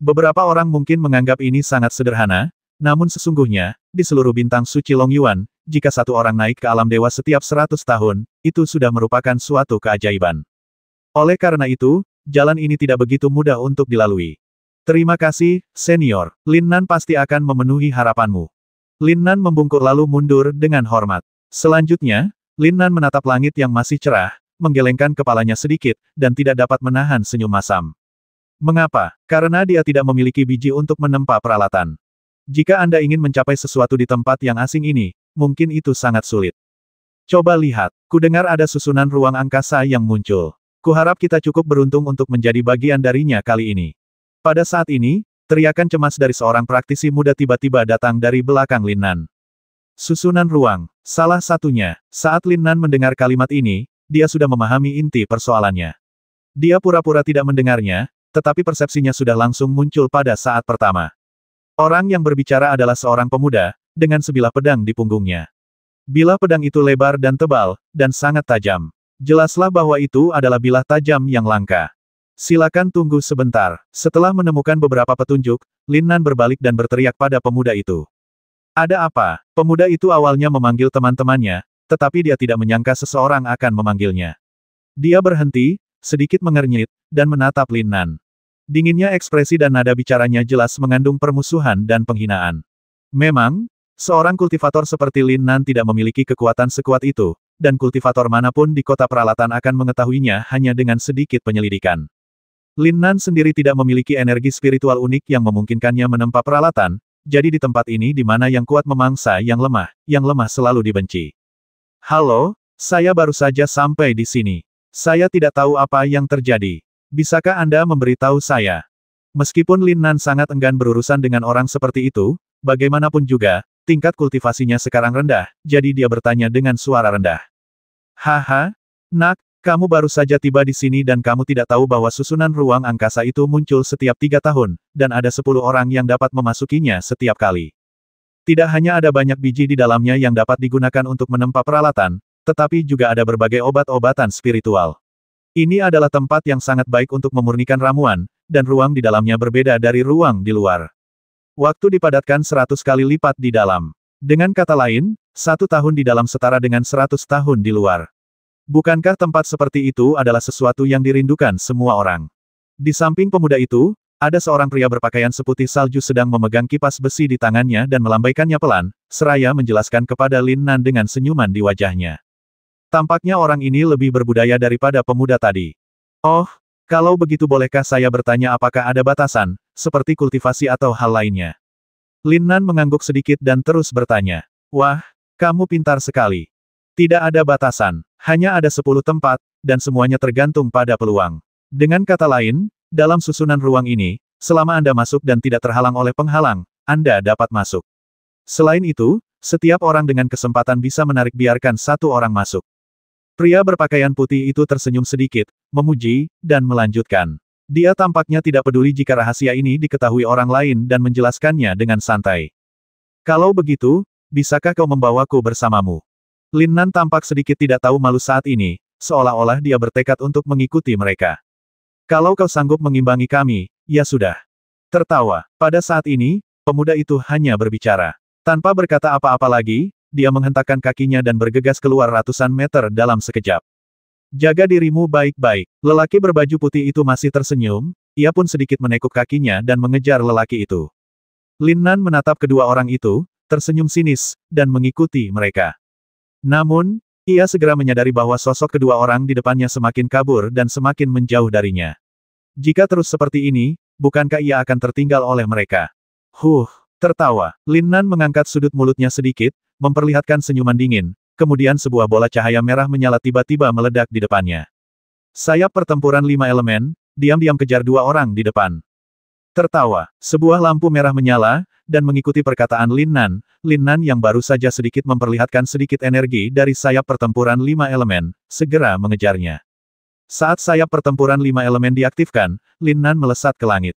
Beberapa orang mungkin menganggap ini sangat sederhana, namun sesungguhnya, di seluruh bintang suci Longyuan, jika satu orang naik ke alam dewa setiap 100 tahun, itu sudah merupakan suatu keajaiban. Oleh karena itu, jalan ini tidak begitu mudah untuk dilalui. Terima kasih, senior. Lin Nan pasti akan memenuhi harapanmu. Lin Nan membungkuk lalu mundur dengan hormat. Selanjutnya, Lin Nan menatap langit yang masih cerah, menggelengkan kepalanya sedikit, dan tidak dapat menahan senyum masam. Mengapa? Karena dia tidak memiliki biji untuk menempa peralatan. Jika Anda ingin mencapai sesuatu di tempat yang asing ini, mungkin itu sangat sulit. Coba lihat, kudengar ada susunan ruang angkasa yang muncul. Kuharap kita cukup beruntung untuk menjadi bagian darinya kali ini. Pada saat ini, teriakan cemas dari seorang praktisi muda tiba-tiba datang dari belakang Lin Nan. Susunan ruang. Salah satunya, saat Lin Nan mendengar kalimat ini, dia sudah memahami inti persoalannya. Dia pura-pura tidak mendengarnya, tetapi persepsinya sudah langsung muncul pada saat pertama. Orang yang berbicara adalah seorang pemuda, dengan sebilah pedang di punggungnya. Bilah pedang itu lebar dan tebal, dan sangat tajam. Jelaslah bahwa itu adalah bilah tajam yang langka. Silakan tunggu sebentar. Setelah menemukan beberapa petunjuk, Lin Nan berbalik dan berteriak pada pemuda itu. Ada apa? Pemuda itu awalnya memanggil teman-temannya, tetapi dia tidak menyangka seseorang akan memanggilnya. Dia berhenti, sedikit mengernyit, dan menatap Lin Nan. Dinginnya ekspresi dan nada bicaranya jelas mengandung permusuhan dan penghinaan. Memang, seorang kultivator seperti Lin Nan tidak memiliki kekuatan sekuat itu, dan kultivator manapun di kota peralatan akan mengetahuinya hanya dengan sedikit penyelidikan. Lin Nan sendiri tidak memiliki energi spiritual unik yang memungkinkannya menempa peralatan, jadi di tempat ini di mana yang kuat memangsa yang lemah selalu dibenci. Halo, Saya baru saja sampai di sini. Saya tidak tahu apa yang terjadi. Bisakah Anda memberitahu saya? Meskipun Lin Nan sangat enggan berurusan dengan orang seperti itu, bagaimanapun juga, tingkat kultivasinya sekarang rendah, jadi dia bertanya dengan suara rendah. Haha, nak, kamu baru saja tiba di sini dan kamu tidak tahu bahwa susunan ruang angkasa itu muncul setiap 3 tahun, dan ada 10 orang yang dapat memasukinya setiap kali. Tidak hanya ada banyak biji di dalamnya yang dapat digunakan untuk menempa peralatan, tetapi juga ada berbagai obat-obatan spiritual. Ini adalah tempat yang sangat baik untuk memurnikan ramuan, dan ruang di dalamnya berbeda dari ruang di luar. Waktu dipadatkan 100 kali lipat di dalam. Dengan kata lain, 1 tahun di dalam setara dengan 100 tahun di luar. Bukankah tempat seperti itu adalah sesuatu yang dirindukan semua orang? Di samping pemuda itu, ada seorang pria berpakaian seputih salju sedang memegang kipas besi di tangannya dan melambaikannya pelan, seraya menjelaskan kepada Lin Nan dengan senyuman di wajahnya. Tampaknya orang ini lebih berbudaya daripada pemuda tadi. Oh, kalau begitu bolehkah saya bertanya apakah ada batasan, seperti kultivasi atau hal lainnya? Lin Nan mengangguk sedikit dan terus bertanya. Wah, kamu pintar sekali. Tidak ada batasan, hanya ada 10 tempat, dan semuanya tergantung pada peluang. Dengan kata lain, dalam susunan ruang ini, selama Anda masuk dan tidak terhalang oleh penghalang, Anda dapat masuk. Selain itu, setiap orang dengan kesempatan bisa menarik biarkan satu orang masuk. Pria berpakaian putih itu tersenyum sedikit, memuji, dan melanjutkan. Dia tampaknya tidak peduli jika rahasia ini diketahui orang lain dan menjelaskannya dengan santai. Kalau begitu, bisakah kau membawaku bersamamu? Lin Nan tampak sedikit tidak tahu malu saat ini, seolah-olah dia bertekad untuk mengikuti mereka. Kalau kau sanggup mengimbangi kami, ya sudah. Tertawa. Pada saat ini, pemuda itu hanya berbicara. Tanpa berkata apa-apa lagi, dia menghentakkan kakinya dan bergegas keluar ratusan meter dalam sekejap. Jaga dirimu baik-baik. Lelaki berbaju putih itu masih tersenyum, ia pun sedikit menekuk kakinya dan mengejar lelaki itu. Lin Nan menatap kedua orang itu, tersenyum sinis, dan mengikuti mereka. Namun, ia segera menyadari bahwa sosok kedua orang di depannya semakin kabur dan semakin menjauh darinya. Jika terus seperti ini, bukankah ia akan tertinggal oleh mereka? Tertawa. Lin Nan mengangkat sudut mulutnya sedikit, memperlihatkan senyuman dingin, kemudian sebuah bola cahaya merah menyala tiba-tiba meledak di depannya. Sayap pertempuran 5 elemen, diam-diam kejar 2 orang di depan. Tertawa. Sebuah lampu merah menyala, dan mengikuti perkataan Lin Nan yang baru saja sedikit memperlihatkan sedikit energi dari sayap pertempuran 5 elemen, segera mengejarnya. Saat sayap pertempuran 5 elemen diaktifkan, Lin Nan melesat ke langit.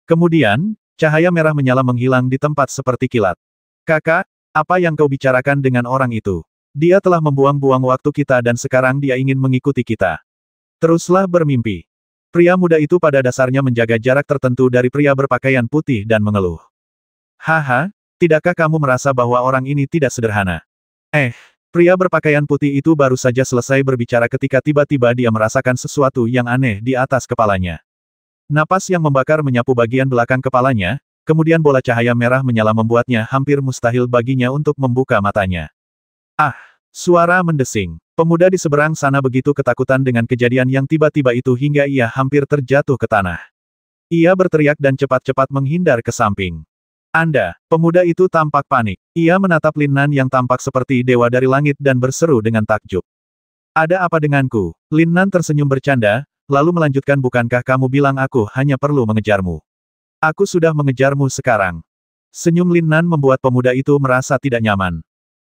Kemudian, cahaya merah menyala menghilang di tempat seperti kilat. Kakak, apa yang kau bicarakan dengan orang itu? Dia telah membuang-buang waktu kita dan sekarang dia ingin mengikuti kita. Teruslah bermimpi. Pria muda itu pada dasarnya menjaga jarak tertentu dari pria berpakaian putih dan mengeluh. Haha, tidakkah kamu merasa bahwa orang ini tidak sederhana? Pria berpakaian putih itu baru saja selesai berbicara ketika tiba-tiba dia merasakan sesuatu yang aneh di atas kepalanya. Napas yang membakar menyapu bagian belakang kepalanya, kemudian bola cahaya merah menyala membuatnya hampir mustahil baginya untuk membuka matanya. Suara mendesing. Pemuda di seberang sana begitu ketakutan dengan kejadian yang tiba-tiba itu hingga ia hampir terjatuh ke tanah. Ia berteriak dan cepat-cepat menghindar ke samping. Pemuda itu tampak panik. Ia menatap Lin Nan yang tampak seperti dewa dari langit dan berseru dengan takjub. Ada apa denganku? Lin Nan tersenyum bercanda, lalu melanjutkan bukankah kamu bilang aku hanya perlu mengejarmu? Aku sudah mengejarmu sekarang. Senyum Lin Nan membuat pemuda itu merasa tidak nyaman.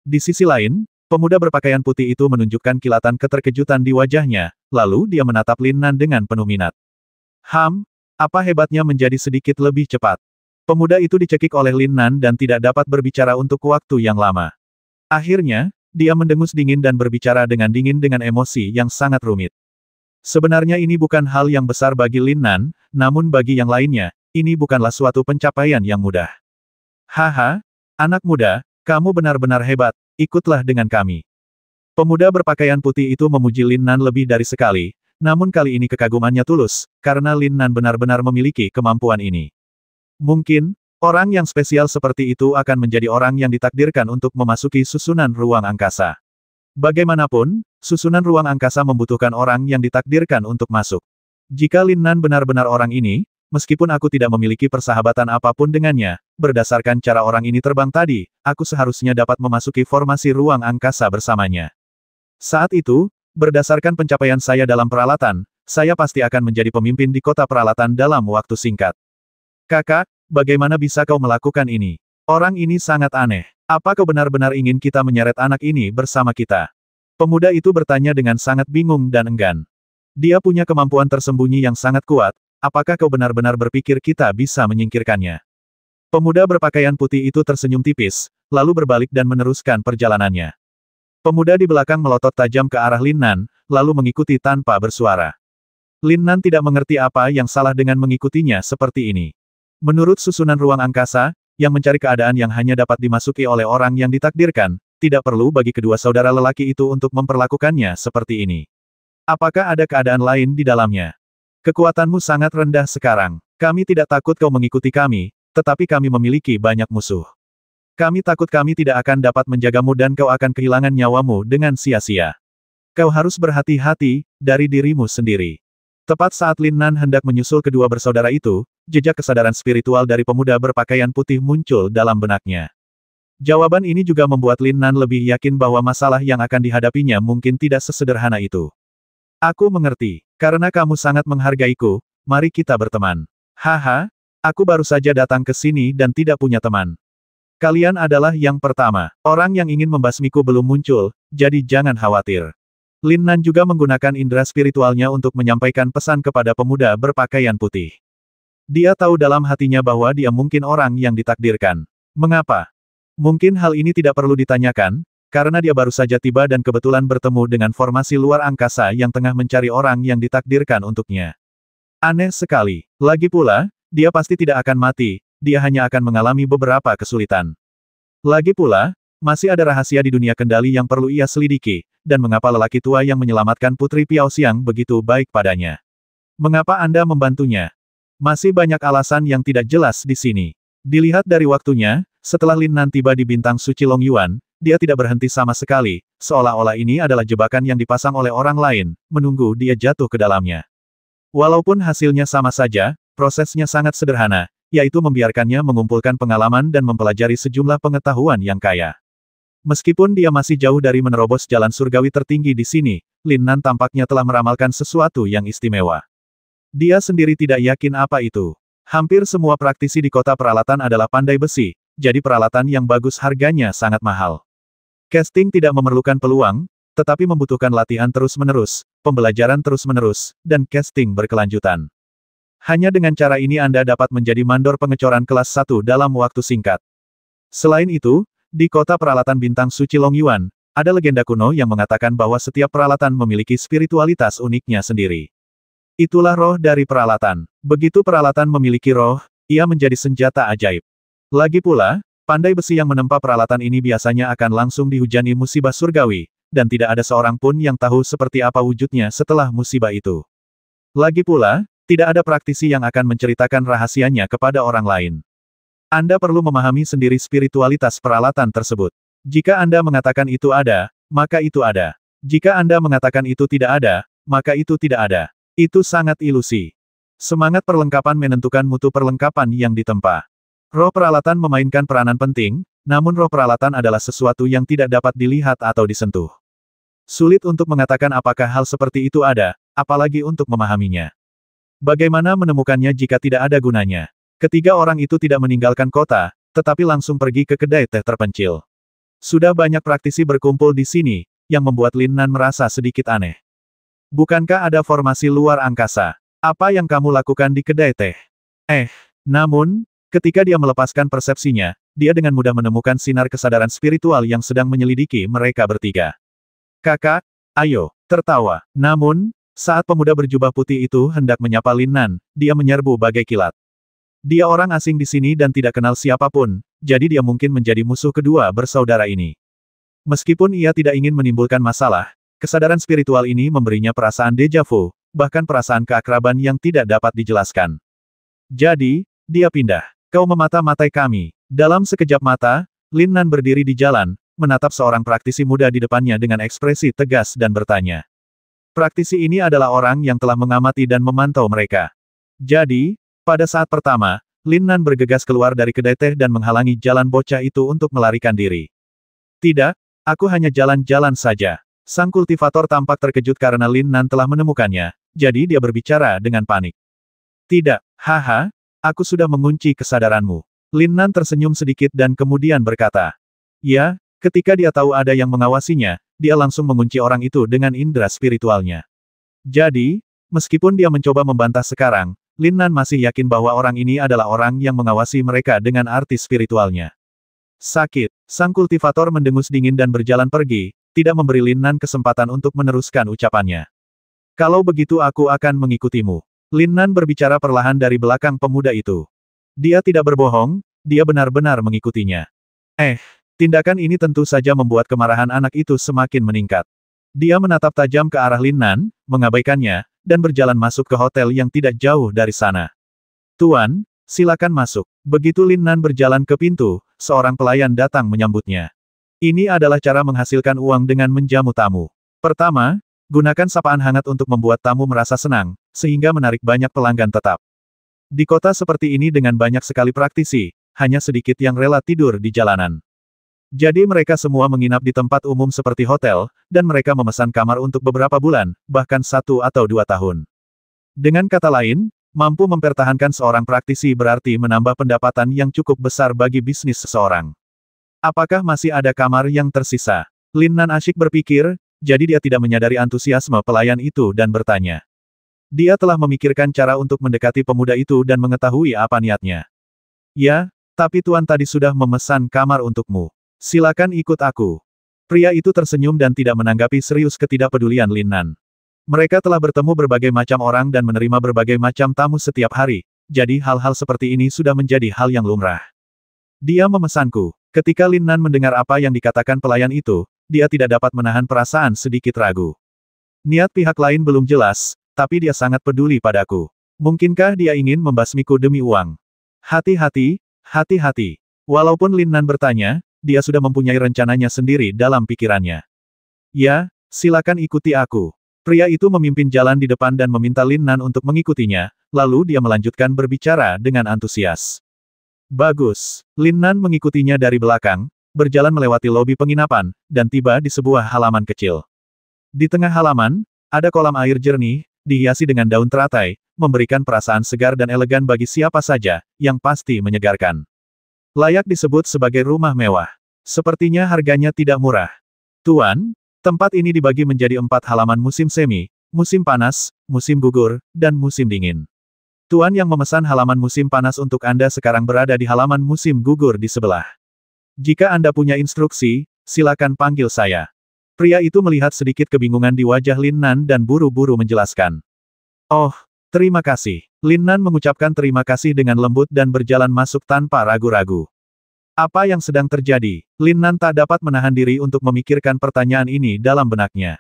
Di sisi lain, pemuda berpakaian putih itu menunjukkan kilatan keterkejutan di wajahnya, lalu dia menatap Lin Nan dengan penuh minat. Apa hebatnya menjadi sedikit lebih cepat? Pemuda itu dicekik oleh Lin Nan dan tidak dapat berbicara untuk waktu yang lama. Akhirnya, dia mendengus dingin dan berbicara dengan dingin dengan emosi yang sangat rumit. Sebenarnya ini bukan hal yang besar bagi Lin Nan, namun bagi yang lainnya, ini bukanlah suatu pencapaian yang mudah. Haha, anak muda, kamu benar-benar hebat, ikutlah dengan kami. Pemuda berpakaian putih itu memuji Lin Nan lebih dari sekali, namun kali ini kekagumannya tulus, karena Lin Nan benar-benar memiliki kemampuan ini. Mungkin, orang yang spesial seperti itu akan menjadi orang yang ditakdirkan untuk memasuki susunan ruang angkasa. Bagaimanapun, susunan ruang angkasa membutuhkan orang yang ditakdirkan untuk masuk. Jika Lin Nan benar-benar orang ini, meskipun aku tidak memiliki persahabatan apapun dengannya, berdasarkan cara orang ini terbang tadi, aku seharusnya dapat memasuki formasi ruang angkasa bersamanya. Saat itu, berdasarkan pencapaian saya dalam peralatan, saya pasti akan menjadi pemimpin di kota peralatan dalam waktu singkat. Kakak, bagaimana bisa kau melakukan ini? Orang ini sangat aneh. Apa kau benar-benar ingin kita menyeret anak ini bersama kita? Pemuda itu bertanya dengan sangat bingung dan enggan. Dia punya kemampuan tersembunyi yang sangat kuat, apakah kau benar-benar berpikir kita bisa menyingkirkannya? Pemuda berpakaian putih itu tersenyum tipis, lalu berbalik dan meneruskan perjalanannya. Pemuda di belakang melotot tajam ke arah Lin Nan, lalu mengikuti tanpa bersuara. Lin Nan tidak mengerti apa yang salah dengan mengikutinya seperti ini. Menurut susunan ruang angkasa, yang mencari keadaan yang hanya dapat dimasuki oleh orang yang ditakdirkan, tidak perlu bagi kedua saudara lelaki itu untuk memperlakukannya seperti ini. Apakah ada keadaan lain di dalamnya? Kekuatanmu sangat rendah sekarang. Kami tidak takut kau mengikuti kami, tetapi kami memiliki banyak musuh. Kami takut kami tidak akan dapat menjagamu dan kau akan kehilangan nyawamu dengan sia-sia. Kau harus berhati-hati dari dirimu sendiri. Tepat saat Lin Nan hendak menyusul kedua bersaudara itu, jejak kesadaran spiritual dari pemuda berpakaian putih muncul dalam benaknya. Jawaban ini juga membuat Lin Nan lebih yakin bahwa masalah yang akan dihadapinya mungkin tidak sesederhana itu. Aku mengerti. Karena kamu sangat menghargaiku, mari kita berteman. Haha, aku baru saja datang ke sini dan tidak punya teman. Kalian adalah yang pertama. Orang yang ingin membasmiku belum muncul, jadi jangan khawatir. Lin Nan juga menggunakan indera spiritualnya untuk menyampaikan pesan kepada pemuda berpakaian putih. Dia tahu dalam hatinya bahwa dia mungkin orang yang ditakdirkan. Mengapa? Mungkin hal ini tidak perlu ditanyakan, karena dia baru saja tiba dan kebetulan bertemu dengan formasi luar angkasa yang tengah mencari orang yang ditakdirkan untuknya. Aneh sekali. Lagi pula, dia pasti tidak akan mati, dia hanya akan mengalami beberapa kesulitan. Lagi pula, masih ada rahasia di dunia kendali yang perlu ia selidiki, dan mengapa lelaki tua yang menyelamatkan Putri Piao Xiang begitu baik padanya? Mengapa Anda membantunya? Masih banyak alasan yang tidak jelas di sini. Dilihat dari waktunya, setelah Lin Nan tiba di bintang suci Long Yuan, dia tidak berhenti sama sekali, seolah-olah ini adalah jebakan yang dipasang oleh orang lain, menunggu dia jatuh ke dalamnya. Walaupun hasilnya sama saja, prosesnya sangat sederhana, yaitu membiarkannya mengumpulkan pengalaman dan mempelajari sejumlah pengetahuan yang kaya. Meskipun dia masih jauh dari menerobos jalan surgawi tertinggi di sini, Lin Nan tampaknya telah meramalkan sesuatu yang istimewa. Dia sendiri tidak yakin apa itu. Hampir semua praktisi di kota peralatan adalah pandai besi, jadi peralatan yang bagus harganya sangat mahal. Casting tidak memerlukan peluang, tetapi membutuhkan latihan terus-menerus, pembelajaran terus-menerus, dan casting berkelanjutan. Hanya dengan cara ini Anda dapat menjadi mandor pengecoran kelas 1 dalam waktu singkat. Selain itu, di kota peralatan bintang suci Long Yuan, ada legenda kuno yang mengatakan bahwa setiap peralatan memiliki spiritualitas uniknya sendiri. Itulah roh dari peralatan. Begitu peralatan memiliki roh, ia menjadi senjata ajaib. Lagi pula, pandai besi yang menempa peralatan ini biasanya akan langsung dihujani musibah surgawi, dan tidak ada seorang pun yang tahu seperti apa wujudnya setelah musibah itu. Lagi pula, tidak ada praktisi yang akan menceritakan rahasianya kepada orang lain. Anda perlu memahami sendiri spiritualitas peralatan tersebut. Jika Anda mengatakan itu ada, maka itu ada. Jika Anda mengatakan itu tidak ada, maka itu tidak ada. Itu sangat ilusi. Semangat perlengkapan menentukan mutu perlengkapan yang ditempa. Roh peralatan memainkan peranan penting, namun roh peralatan adalah sesuatu yang tidak dapat dilihat atau disentuh. Sulit untuk mengatakan apakah hal seperti itu ada, apalagi untuk memahaminya. Bagaimana menemukannya jika tidak ada gunanya? Ketiga orang itu tidak meninggalkan kota, tetapi langsung pergi ke kedai teh terpencil. Sudah banyak praktisi berkumpul di sini, yang membuat Lin Nan merasa sedikit aneh. Bukankah ada formasi luar angkasa? Apa yang kamu lakukan di kedai teh? Namun, ketika dia melepaskan persepsinya, dia dengan mudah menemukan sinar kesadaran spiritual yang sedang menyelidiki mereka bertiga. Kakak, ayo, tertawa. Namun, saat pemuda berjubah putih itu hendak menyapa Lin Nan, dia menyerbu bagai kilat. Dia orang asing di sini dan tidak kenal siapapun, jadi dia mungkin menjadi musuh kedua bersaudara ini. Meskipun ia tidak ingin menimbulkan masalah, kesadaran spiritual ini memberinya perasaan deja vu, bahkan perasaan keakraban yang tidak dapat dijelaskan. Jadi, dia pindah. Kau memata-matai kami. Dalam sekejap mata, Lin Nan berdiri di jalan, menatap seorang praktisi muda di depannya dengan ekspresi tegas dan bertanya. Praktisi ini adalah orang yang telah mengamati dan memantau mereka. Jadi, pada saat pertama, Lin Nan bergegas keluar dari kedai teh dan menghalangi jalan bocah itu untuk melarikan diri. Tidak, aku hanya jalan-jalan saja. Sang kultivator tampak terkejut karena Lin Nan telah menemukannya, jadi dia berbicara dengan panik. Tidak, haha, aku sudah mengunci kesadaranmu. Lin Nan tersenyum sedikit dan kemudian berkata. Ya, ketika dia tahu ada yang mengawasinya, dia langsung mengunci orang itu dengan indera spiritualnya. Jadi, meskipun dia mencoba membantah sekarang, Lin Nan masih yakin bahwa orang ini adalah orang yang mengawasi mereka dengan arti spiritualnya. Sakit, sang kultivator mendengus dingin dan berjalan pergi, tidak memberi Lin Nan kesempatan untuk meneruskan ucapannya. Kalau begitu aku akan mengikutimu. Lin Nan berbicara perlahan dari belakang pemuda itu. Dia tidak berbohong, dia benar-benar mengikutinya. Tindakan ini tentu saja membuat kemarahan anak itu semakin meningkat. Dia menatap tajam ke arah Lin Nan, mengabaikannya, dan berjalan masuk ke hotel yang tidak jauh dari sana. Tuan, silakan masuk. Begitu Lin Nan berjalan ke pintu, seorang pelayan datang menyambutnya. Ini adalah cara menghasilkan uang dengan menjamu tamu. Pertama, gunakan sapaan hangat untuk membuat tamu merasa senang, sehingga menarik banyak pelanggan tetap. Di kota seperti ini dengan banyak sekali praktisi, hanya sedikit yang rela tidur di jalanan. Jadi mereka semua menginap di tempat umum seperti hotel, dan mereka memesan kamar untuk beberapa bulan, bahkan 1 atau 2 tahun. Dengan kata lain, mampu mempertahankan seorang praktisi berarti menambah pendapatan yang cukup besar bagi bisnis seseorang. Apakah masih ada kamar yang tersisa? Lin Nan asyik berpikir, jadi dia tidak menyadari antusiasme pelayan itu dan bertanya. Dia telah memikirkan cara untuk mendekati pemuda itu dan mengetahui apa niatnya. Ya, tapi tuan tadi sudah memesan kamar untukmu. Silakan ikut aku. Pria itu tersenyum dan tidak menanggapi serius ketidakpedulian Lin Nan. Mereka telah bertemu berbagai macam orang dan menerima berbagai macam tamu setiap hari, jadi hal-hal seperti ini sudah menjadi hal yang lumrah. Dia memesanku. Ketika Lin Nan mendengar apa yang dikatakan pelayan itu, dia tidak dapat menahan perasaan sedikit ragu. Niat pihak lain belum jelas, tapi dia sangat peduli padaku. Mungkinkah dia ingin membasmiku demi uang? Hati-hati, hati-hati. Walaupun Lin Nan bertanya, dia sudah mempunyai rencananya sendiri dalam pikirannya. Ya, silakan ikuti aku. Pria itu memimpin jalan di depan dan meminta Lin Nan untuk mengikutinya, lalu dia melanjutkan berbicara dengan antusias. Bagus. Lin Nan mengikutinya dari belakang, berjalan melewati lobi penginapan, dan tiba di sebuah halaman kecil. Di tengah halaman, ada kolam air jernih, dihiasi dengan daun teratai, memberikan perasaan segar dan elegan bagi siapa saja, yang pasti menyegarkan. Layak disebut sebagai rumah mewah. Sepertinya harganya tidak murah. Tuan, tempat ini dibagi menjadi 4 halaman musim semi, musim panas, musim gugur, dan musim dingin. Tuan yang memesan halaman musim panas untuk Anda sekarang berada di halaman musim gugur di sebelah. Jika Anda punya instruksi, silakan panggil saya. Pria itu melihat sedikit kebingungan di wajah Lin Nan dan buru-buru menjelaskan. Oh, terima kasih. Lin Nan mengucapkan terima kasih dengan lembut dan berjalan masuk tanpa ragu-ragu. Apa yang sedang terjadi? Lin Nan tak dapat menahan diri untuk memikirkan pertanyaan ini dalam benaknya.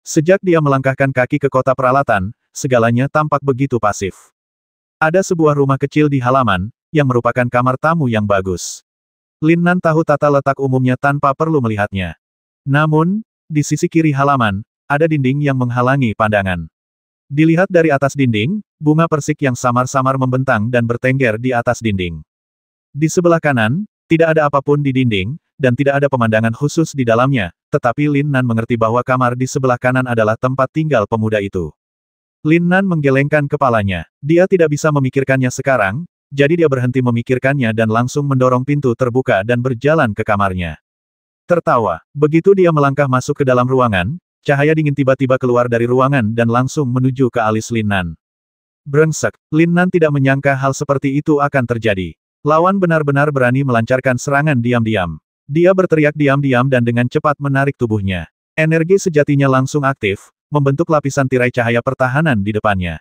Sejak dia melangkahkan kaki ke kota peralatan, segalanya tampak begitu pasif. Ada sebuah rumah kecil di halaman, yang merupakan kamar tamu yang bagus. Lin Nan tahu tata letak umumnya tanpa perlu melihatnya. Namun, di sisi kiri halaman, ada dinding yang menghalangi pandangan. Dilihat dari atas dinding, bunga persik yang samar-samar membentang dan bertengger di atas dinding. Di sebelah kanan, tidak ada apapun di dinding, dan tidak ada pemandangan khusus di dalamnya, tetapi Lin Nan mengerti bahwa kamar di sebelah kanan adalah tempat tinggal pemuda itu. Lin Nan menggelengkan kepalanya. Dia tidak bisa memikirkannya sekarang, jadi dia berhenti memikirkannya dan langsung mendorong pintu terbuka dan berjalan ke kamarnya. Tertawa. Begitu dia melangkah masuk ke dalam ruangan, cahaya dingin tiba-tiba keluar dari ruangan dan langsung menuju ke alis Lin Nan. Brengsek. Lin Nan tidak menyangka hal seperti itu akan terjadi. Lawan benar-benar berani melancarkan serangan diam-diam. Dia berteriak diam-diam dan dengan cepat menarik tubuhnya. Energi sejatinya langsung aktif, membentuk lapisan tirai cahaya pertahanan di depannya.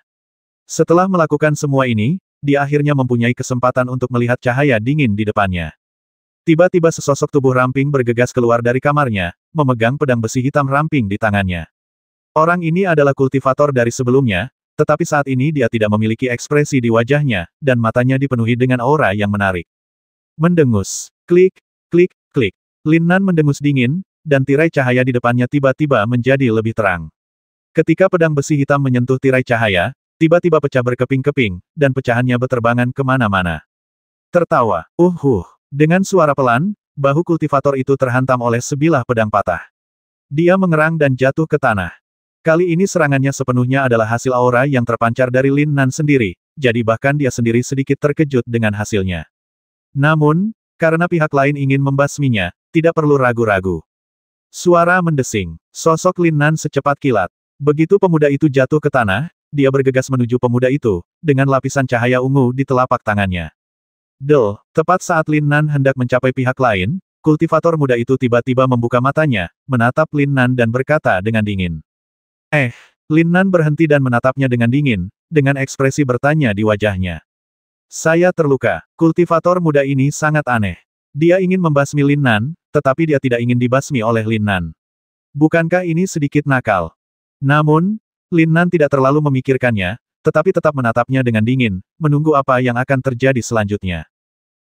Setelah melakukan semua ini, dia akhirnya mempunyai kesempatan untuk melihat cahaya dingin di depannya. Tiba-tiba sesosok tubuh ramping bergegas keluar dari kamarnya, memegang pedang besi hitam ramping di tangannya. Orang ini adalah kultivator dari sebelumnya, tetapi saat ini dia tidak memiliki ekspresi di wajahnya, dan matanya dipenuhi dengan aura yang menarik. Mendengus. Klik, klik, klik. Lin Nan mendengus dingin, dan tirai cahaya di depannya tiba-tiba menjadi lebih terang. Ketika pedang besi hitam menyentuh tirai cahaya, tiba-tiba pecah berkeping-keping, dan pecahannya berterbangan kemana-mana. Tertawa. Dengan suara pelan, bahu kultivator itu terhantam oleh sebilah pedang patah. Dia mengerang dan jatuh ke tanah. Kali ini serangannya sepenuhnya adalah hasil aura yang terpancar dari Lin Nan sendiri, jadi bahkan dia sendiri sedikit terkejut dengan hasilnya. Namun, karena pihak lain ingin membasminya, tidak perlu ragu-ragu. Suara mendesing. Sosok Lin Nan secepat kilat. Begitu pemuda itu jatuh ke tanah, dia bergegas menuju pemuda itu, dengan lapisan cahaya ungu di telapak tangannya. Tepat saat Lin Nan hendak mencapai pihak lain, kultivator muda itu tiba-tiba membuka matanya, menatap Lin Nan dan berkata dengan dingin. Lin Nan berhenti dan menatapnya dengan dingin, dengan ekspresi bertanya di wajahnya. Saya terluka. Kultivator muda ini sangat aneh. Dia ingin membasmi Lin Nan, tetapi dia tidak ingin dibasmi oleh Lin Nan. Bukankah ini sedikit nakal? Namun, Lin Nan tidak terlalu memikirkannya, tetapi tetap menatapnya dengan dingin, menunggu apa yang akan terjadi selanjutnya.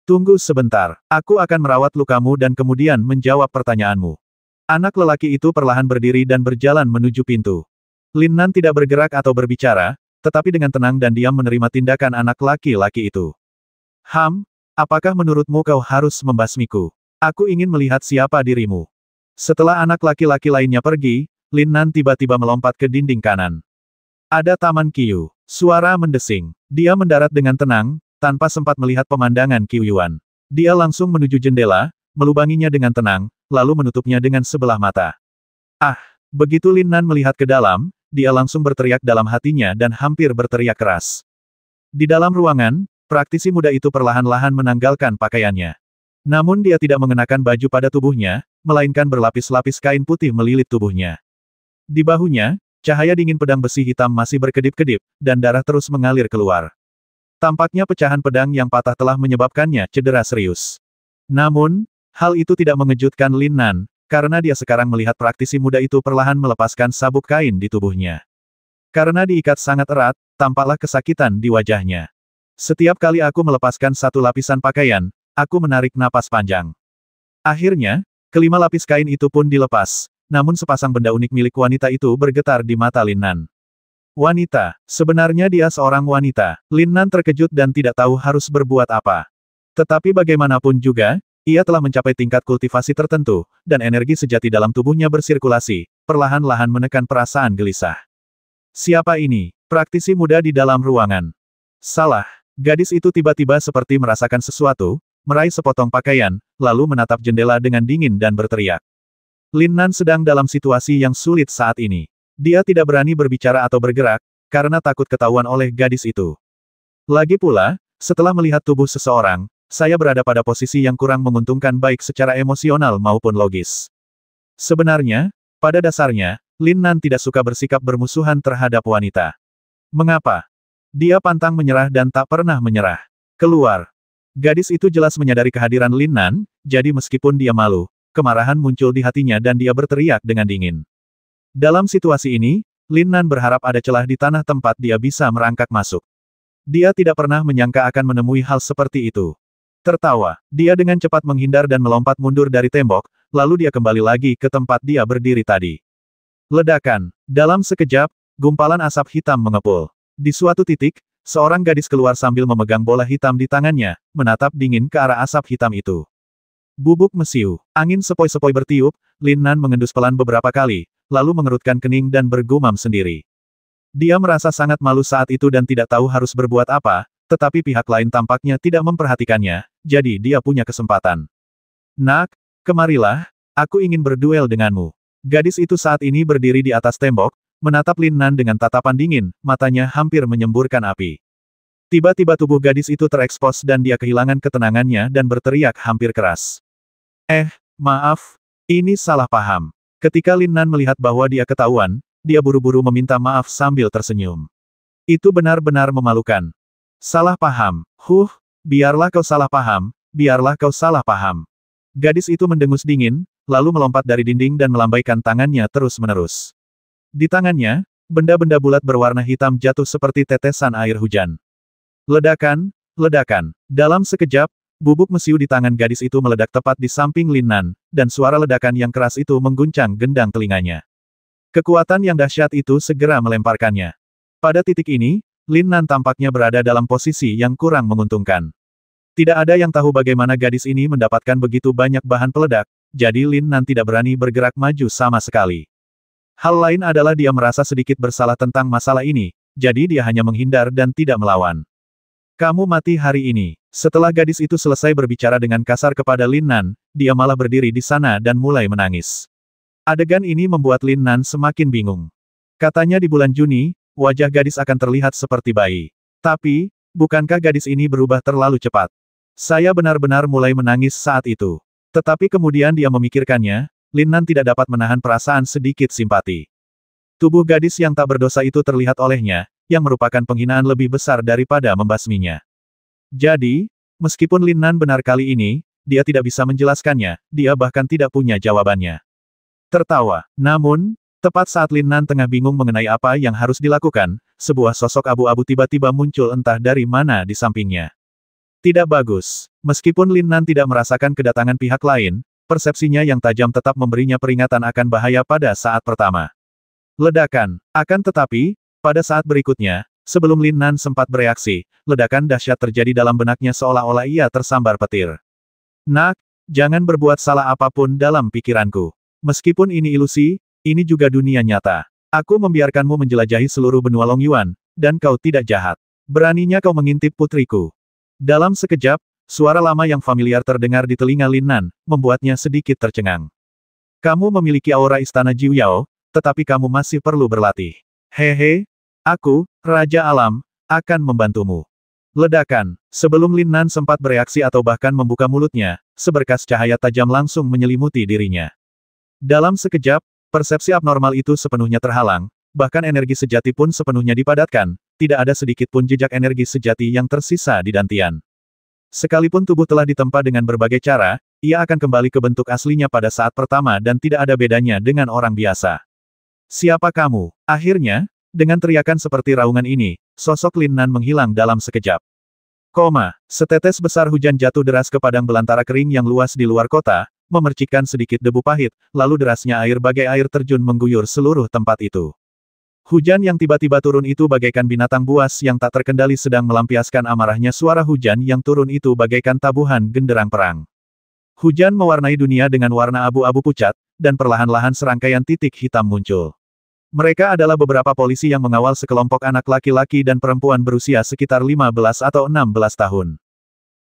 Tunggu sebentar, aku akan merawat lukamu dan kemudian menjawab pertanyaanmu. Anak lelaki itu perlahan berdiri dan berjalan menuju pintu. Lin Nan tidak bergerak atau berbicara, tetapi dengan tenang dan diam menerima tindakan anak laki-laki itu. Apakah menurutmu kau harus membasmiku? Aku ingin melihat siapa dirimu. Setelah anak laki-laki lainnya pergi, Lin Nan tiba-tiba melompat ke dinding kanan. Ada Taman Qiyu. Suara mendesing. Dia mendarat dengan tenang, tanpa sempat melihat pemandangan Qiyu-yuan. Dia langsung menuju jendela, melubanginya dengan tenang, lalu menutupnya dengan sebelah mata. Begitu Lin Nan melihat ke dalam, dia langsung berteriak dalam hatinya dan hampir berteriak keras. Di dalam ruangan, praktisi muda itu perlahan-lahan menanggalkan pakaiannya. Namun dia tidak mengenakan baju pada tubuhnya, melainkan berlapis-lapis kain putih melilit tubuhnya. Di bahunya, cahaya dingin pedang besi hitam masih berkedip-kedip, dan darah terus mengalir keluar. Tampaknya pecahan pedang yang patah telah menyebabkannya cedera serius. Namun, hal itu tidak mengejutkan Lin Nan, karena dia sekarang melihat praktisi muda itu perlahan melepaskan sabuk kain di tubuhnya. Karena diikat sangat erat, tampaklah kesakitan di wajahnya. Setiap kali aku melepaskan satu lapisan pakaian, aku menarik napas panjang. Akhirnya, kelima lapis kain itu pun dilepas, namun sepasang benda unik milik wanita itu bergetar di mata Lin Nan. Wanita, sebenarnya dia seorang wanita. Lin Nan terkejut dan tidak tahu harus berbuat apa. Tetapi bagaimanapun juga, ia telah mencapai tingkat kultivasi tertentu, dan energi sejati dalam tubuhnya bersirkulasi, perlahan-lahan menekan perasaan gelisah. Siapa ini? Praktisi muda di dalam ruangan. Salah. Gadis itu tiba-tiba seperti merasakan sesuatu, meraih sepotong pakaian, lalu menatap jendela dengan dingin dan berteriak. Lin Nan sedang dalam situasi yang sulit saat ini. Dia tidak berani berbicara atau bergerak, karena takut ketahuan oleh gadis itu. Lagi pula, setelah melihat tubuh seseorang, saya berada pada posisi yang kurang menguntungkan baik secara emosional maupun logis. Sebenarnya, pada dasarnya, Lin Nan tidak suka bersikap bermusuhan terhadap wanita. Mengapa? Dia pantang menyerah dan tak pernah menyerah. Keluar. Gadis itu jelas menyadari kehadiran Lin Nan, jadi meskipun dia malu, kemarahan muncul di hatinya dan dia berteriak dengan dingin. Dalam situasi ini, Lin Nan berharap ada celah di tanah tempat dia bisa merangkak masuk. Dia tidak pernah menyangka akan menemui hal seperti itu. Tertawa, dia dengan cepat menghindar dan melompat mundur dari tembok, lalu dia kembali lagi ke tempat dia berdiri tadi. Ledakan. Dalam sekejap, gumpalan asap hitam mengepul. Di suatu titik, seorang gadis keluar sambil memegang bola hitam di tangannya, menatap dingin ke arah asap hitam itu. Bubuk mesiu. Angin sepoi-sepoi bertiup, Lin Nan mengendus pelan beberapa kali, lalu mengerutkan kening dan bergumam sendiri. Dia merasa sangat malu saat itu dan tidak tahu harus berbuat apa, tetapi pihak lain tampaknya tidak memperhatikannya, jadi dia punya kesempatan. Nak, kemarilah, aku ingin berduel denganmu. Gadis itu saat ini berdiri di atas tembok, menatap Lin Nan dengan tatapan dingin, matanya hampir menyemburkan api. Tiba-tiba tubuh gadis itu terekspos dan dia kehilangan ketenangannya dan berteriak hampir keras. Maaf, ini salah paham. Ketika Lin Nan melihat bahwa dia ketahuan, dia buru-buru meminta maaf sambil tersenyum. Itu benar-benar memalukan. Salah paham. Biarlah kau salah paham, biarlah kau salah paham. Gadis itu mendengus dingin, lalu melompat dari dinding dan melambaikan tangannya terus-menerus. Di tangannya, benda-benda bulat berwarna hitam jatuh seperti tetesan air hujan. Ledakan, ledakan. Dalam sekejap, bubuk mesiu di tangan gadis itu meledak tepat di samping Lin Nan, dan suara ledakan yang keras itu mengguncang gendang telinganya. Kekuatan yang dahsyat itu segera melemparkannya. Pada titik ini, Lin Nan tampaknya berada dalam posisi yang kurang menguntungkan. Tidak ada yang tahu bagaimana gadis ini mendapatkan begitu banyak bahan peledak, jadi Lin Nan tidak berani bergerak maju sama sekali. Hal lain adalah dia merasa sedikit bersalah tentang masalah ini, jadi dia hanya menghindar dan tidak melawan. Kamu mati hari ini. Setelah gadis itu selesai berbicara dengan kasar kepada Lin Nan, dia malah berdiri di sana dan mulai menangis. Adegan ini membuat Lin Nan semakin bingung. Katanya di bulan Juni, wajah gadis akan terlihat seperti bayi. Tapi, bukankah gadis ini berubah terlalu cepat? Saya benar-benar mulai menangis saat itu. Tetapi kemudian dia memikirkannya, Lin Nan tidak dapat menahan perasaan sedikit simpati. Tubuh gadis yang tak berdosa itu terlihat olehnya, yang merupakan penghinaan lebih besar daripada membasminya. Jadi, meskipun Lin Nan benar kali ini, dia tidak bisa menjelaskannya, dia bahkan tidak punya jawabannya. Tertawa. Namun, tepat saat Lin Nan tengah bingung mengenai apa yang harus dilakukan, sebuah sosok abu-abu tiba-tiba muncul entah dari mana di sampingnya. Tidak bagus. Meskipun Lin Nan tidak merasakan kedatangan pihak lain, persepsinya yang tajam tetap memberinya peringatan akan bahaya pada saat pertama. Ledakan. Akan tetapi, pada saat berikutnya, sebelum Lin Nan sempat bereaksi, ledakan dahsyat terjadi dalam benaknya seolah-olah ia tersambar petir. Nak, jangan berbuat salah apapun dalam pikiranku. Meskipun ini ilusi, ini juga dunia nyata. Aku membiarkanmu menjelajahi seluruh benua Longyuan, dan kau tidak jahat. Beraninya kau mengintip putriku. Dalam sekejap, suara lama yang familiar terdengar di telinga Lin Nan, membuatnya sedikit tercengang. Kamu memiliki aura istana Jiu Yao, tetapi kamu masih perlu berlatih. Hehe, aku, Raja Alam, akan membantumu. Ledakan. Sebelum Lin Nan sempat bereaksi atau bahkan membuka mulutnya, seberkas cahaya tajam langsung menyelimuti dirinya. Dalam sekejap, persepsi abnormal itu sepenuhnya terhalang, bahkan energi sejati pun sepenuhnya dipadatkan, tidak ada sedikit pun jejak energi sejati yang tersisa di dantian. Sekalipun tubuh telah ditempa dengan berbagai cara, ia akan kembali ke bentuk aslinya pada saat pertama dan tidak ada bedanya dengan orang biasa. Siapa kamu? Akhirnya, dengan teriakan seperti raungan ini, sosok Lin Nan menghilang dalam sekejap. Setetes besar hujan jatuh deras ke padang belantara kering yang luas di luar kota, memercikkan sedikit debu pahit, lalu derasnya air bagai air terjun mengguyur seluruh tempat itu. Hujan yang tiba-tiba turun itu bagaikan binatang buas yang tak terkendali sedang melampiaskan amarahnya. Suara hujan yang turun itu bagaikan tabuhan genderang perang. Hujan mewarnai dunia dengan warna abu-abu pucat, dan perlahan-lahan serangkaian titik hitam muncul. Mereka adalah beberapa polisi yang mengawal sekelompok anak laki-laki dan perempuan berusia sekitar 15 atau 16 tahun.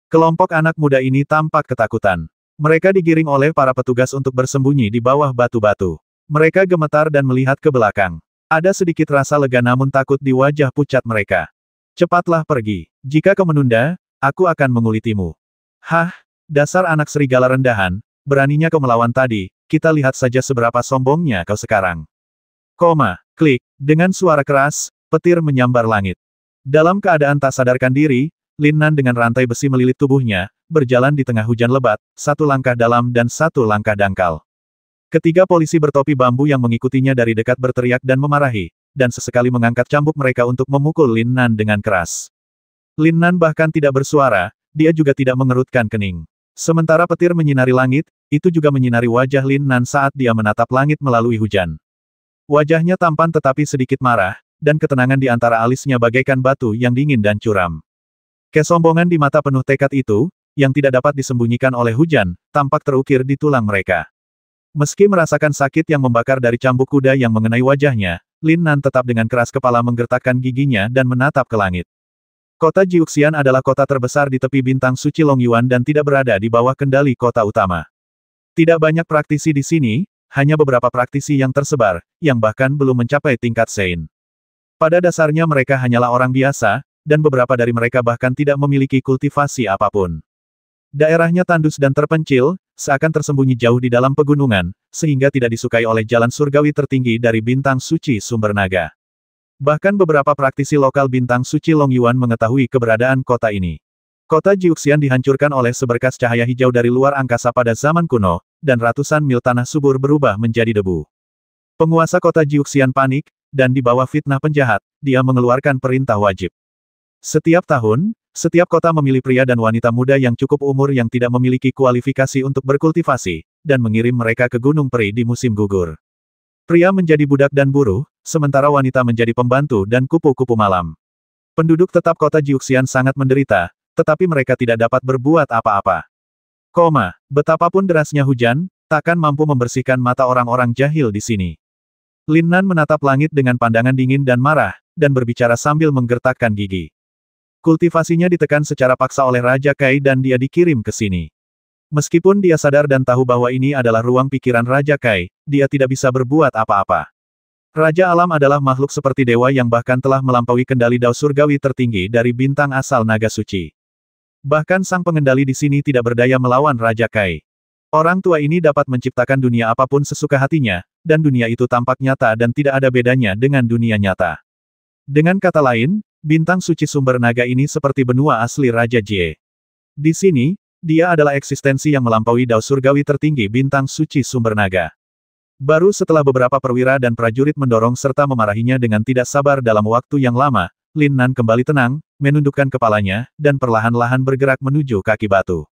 Kelompok anak muda ini tampak ketakutan. Mereka digiring oleh para petugas untuk bersembunyi di bawah batu-batu. Mereka gemetar dan melihat ke belakang. Ada sedikit rasa lega namun takut di wajah pucat mereka. Cepatlah pergi. Jika kau menunda, aku akan mengulitimu. Hah, dasar anak serigala rendahan, beraninya kau melawan tadi, kita lihat saja seberapa sombongnya kau sekarang. Klik. Dengan suara keras, petir menyambar langit. Dalam keadaan tak sadarkan diri, Lin Nan dengan rantai besi melilit tubuhnya, berjalan di tengah hujan lebat, satu langkah dalam dan satu langkah dangkal. Ketiga polisi bertopi bambu yang mengikutinya dari dekat berteriak dan memarahi, dan sesekali mengangkat cambuk mereka untuk memukul Lin Nan dengan keras. Lin Nan bahkan tidak bersuara, dia juga tidak mengerutkan kening. Sementara petir menyinari langit, itu juga menyinari wajah Lin Nan saat dia menatap langit melalui hujan. Wajahnya tampan tetapi sedikit marah, dan ketenangan di antara alisnya bagaikan batu yang dingin dan curam. Kesombongan di mata penuh tekad itu, yang tidak dapat disembunyikan oleh hujan, tampak terukir di tulang mereka. Meski merasakan sakit yang membakar dari cambuk kuda yang mengenai wajahnya, Lin Nan tetap dengan keras kepala menggertakkan giginya dan menatap ke langit. Kota Jiuxian adalah kota terbesar di tepi bintang suci Longyuan dan tidak berada di bawah kendali kota utama. Tidak banyak praktisi di sini, hanya beberapa praktisi yang tersebar, yang bahkan belum mencapai tingkat Sein. Pada dasarnya mereka hanyalah orang biasa, dan beberapa dari mereka bahkan tidak memiliki kultivasi apapun. Daerahnya tandus dan terpencil, seakan tersembunyi jauh di dalam pegunungan, sehingga tidak disukai oleh jalan surgawi tertinggi dari bintang suci sumber naga. Bahkan beberapa praktisi lokal bintang suci Longyuan mengetahui keberadaan kota ini. Kota Jiuxian dihancurkan oleh seberkas cahaya hijau dari luar angkasa pada zaman kuno, dan ratusan mil tanah subur berubah menjadi debu. Penguasa kota Jiuxian panik, dan di bawah fitnah penjahat, dia mengeluarkan perintah wajib. Setiap tahun, setiap kota memilih pria dan wanita muda yang cukup umur yang tidak memiliki kualifikasi untuk berkultivasi, dan mengirim mereka ke Gunung Peri di musim gugur. Pria menjadi budak dan buruh, sementara wanita menjadi pembantu dan kupu-kupu malam. Penduduk tetap kota Jiuxian sangat menderita, tetapi mereka tidak dapat berbuat apa-apa. Betapapun derasnya hujan, takkan mampu membersihkan mata orang-orang jahil di sini. Lin Nan menatap langit dengan pandangan dingin dan marah, dan berbicara sambil menggertakkan gigi. Kultivasinya ditekan secara paksa oleh Raja Kai dan dia dikirim ke sini. Meskipun dia sadar dan tahu bahwa ini adalah ruang pikiran Raja Kai, dia tidak bisa berbuat apa-apa. Raja Alam adalah makhluk seperti dewa yang bahkan telah melampaui kendali dao surgawi tertinggi dari bintang asal naga suci. Bahkan sang pengendali di sini tidak berdaya melawan Raja Kai. Orang tua ini dapat menciptakan dunia apapun sesuka hatinya, dan dunia itu tampak nyata dan tidak ada bedanya dengan dunia nyata. Dengan kata lain, bintang suci sumber naga ini seperti benua asli Raja Jie. Di sini, dia adalah eksistensi yang melampaui dao surgawi tertinggi bintang suci sumber naga. Baru setelah beberapa perwira dan prajurit mendorong serta memarahinya dengan tidak sabar dalam waktu yang lama, Lin Nan kembali tenang, menundukkan kepalanya, dan perlahan-lahan bergerak menuju kaki batu.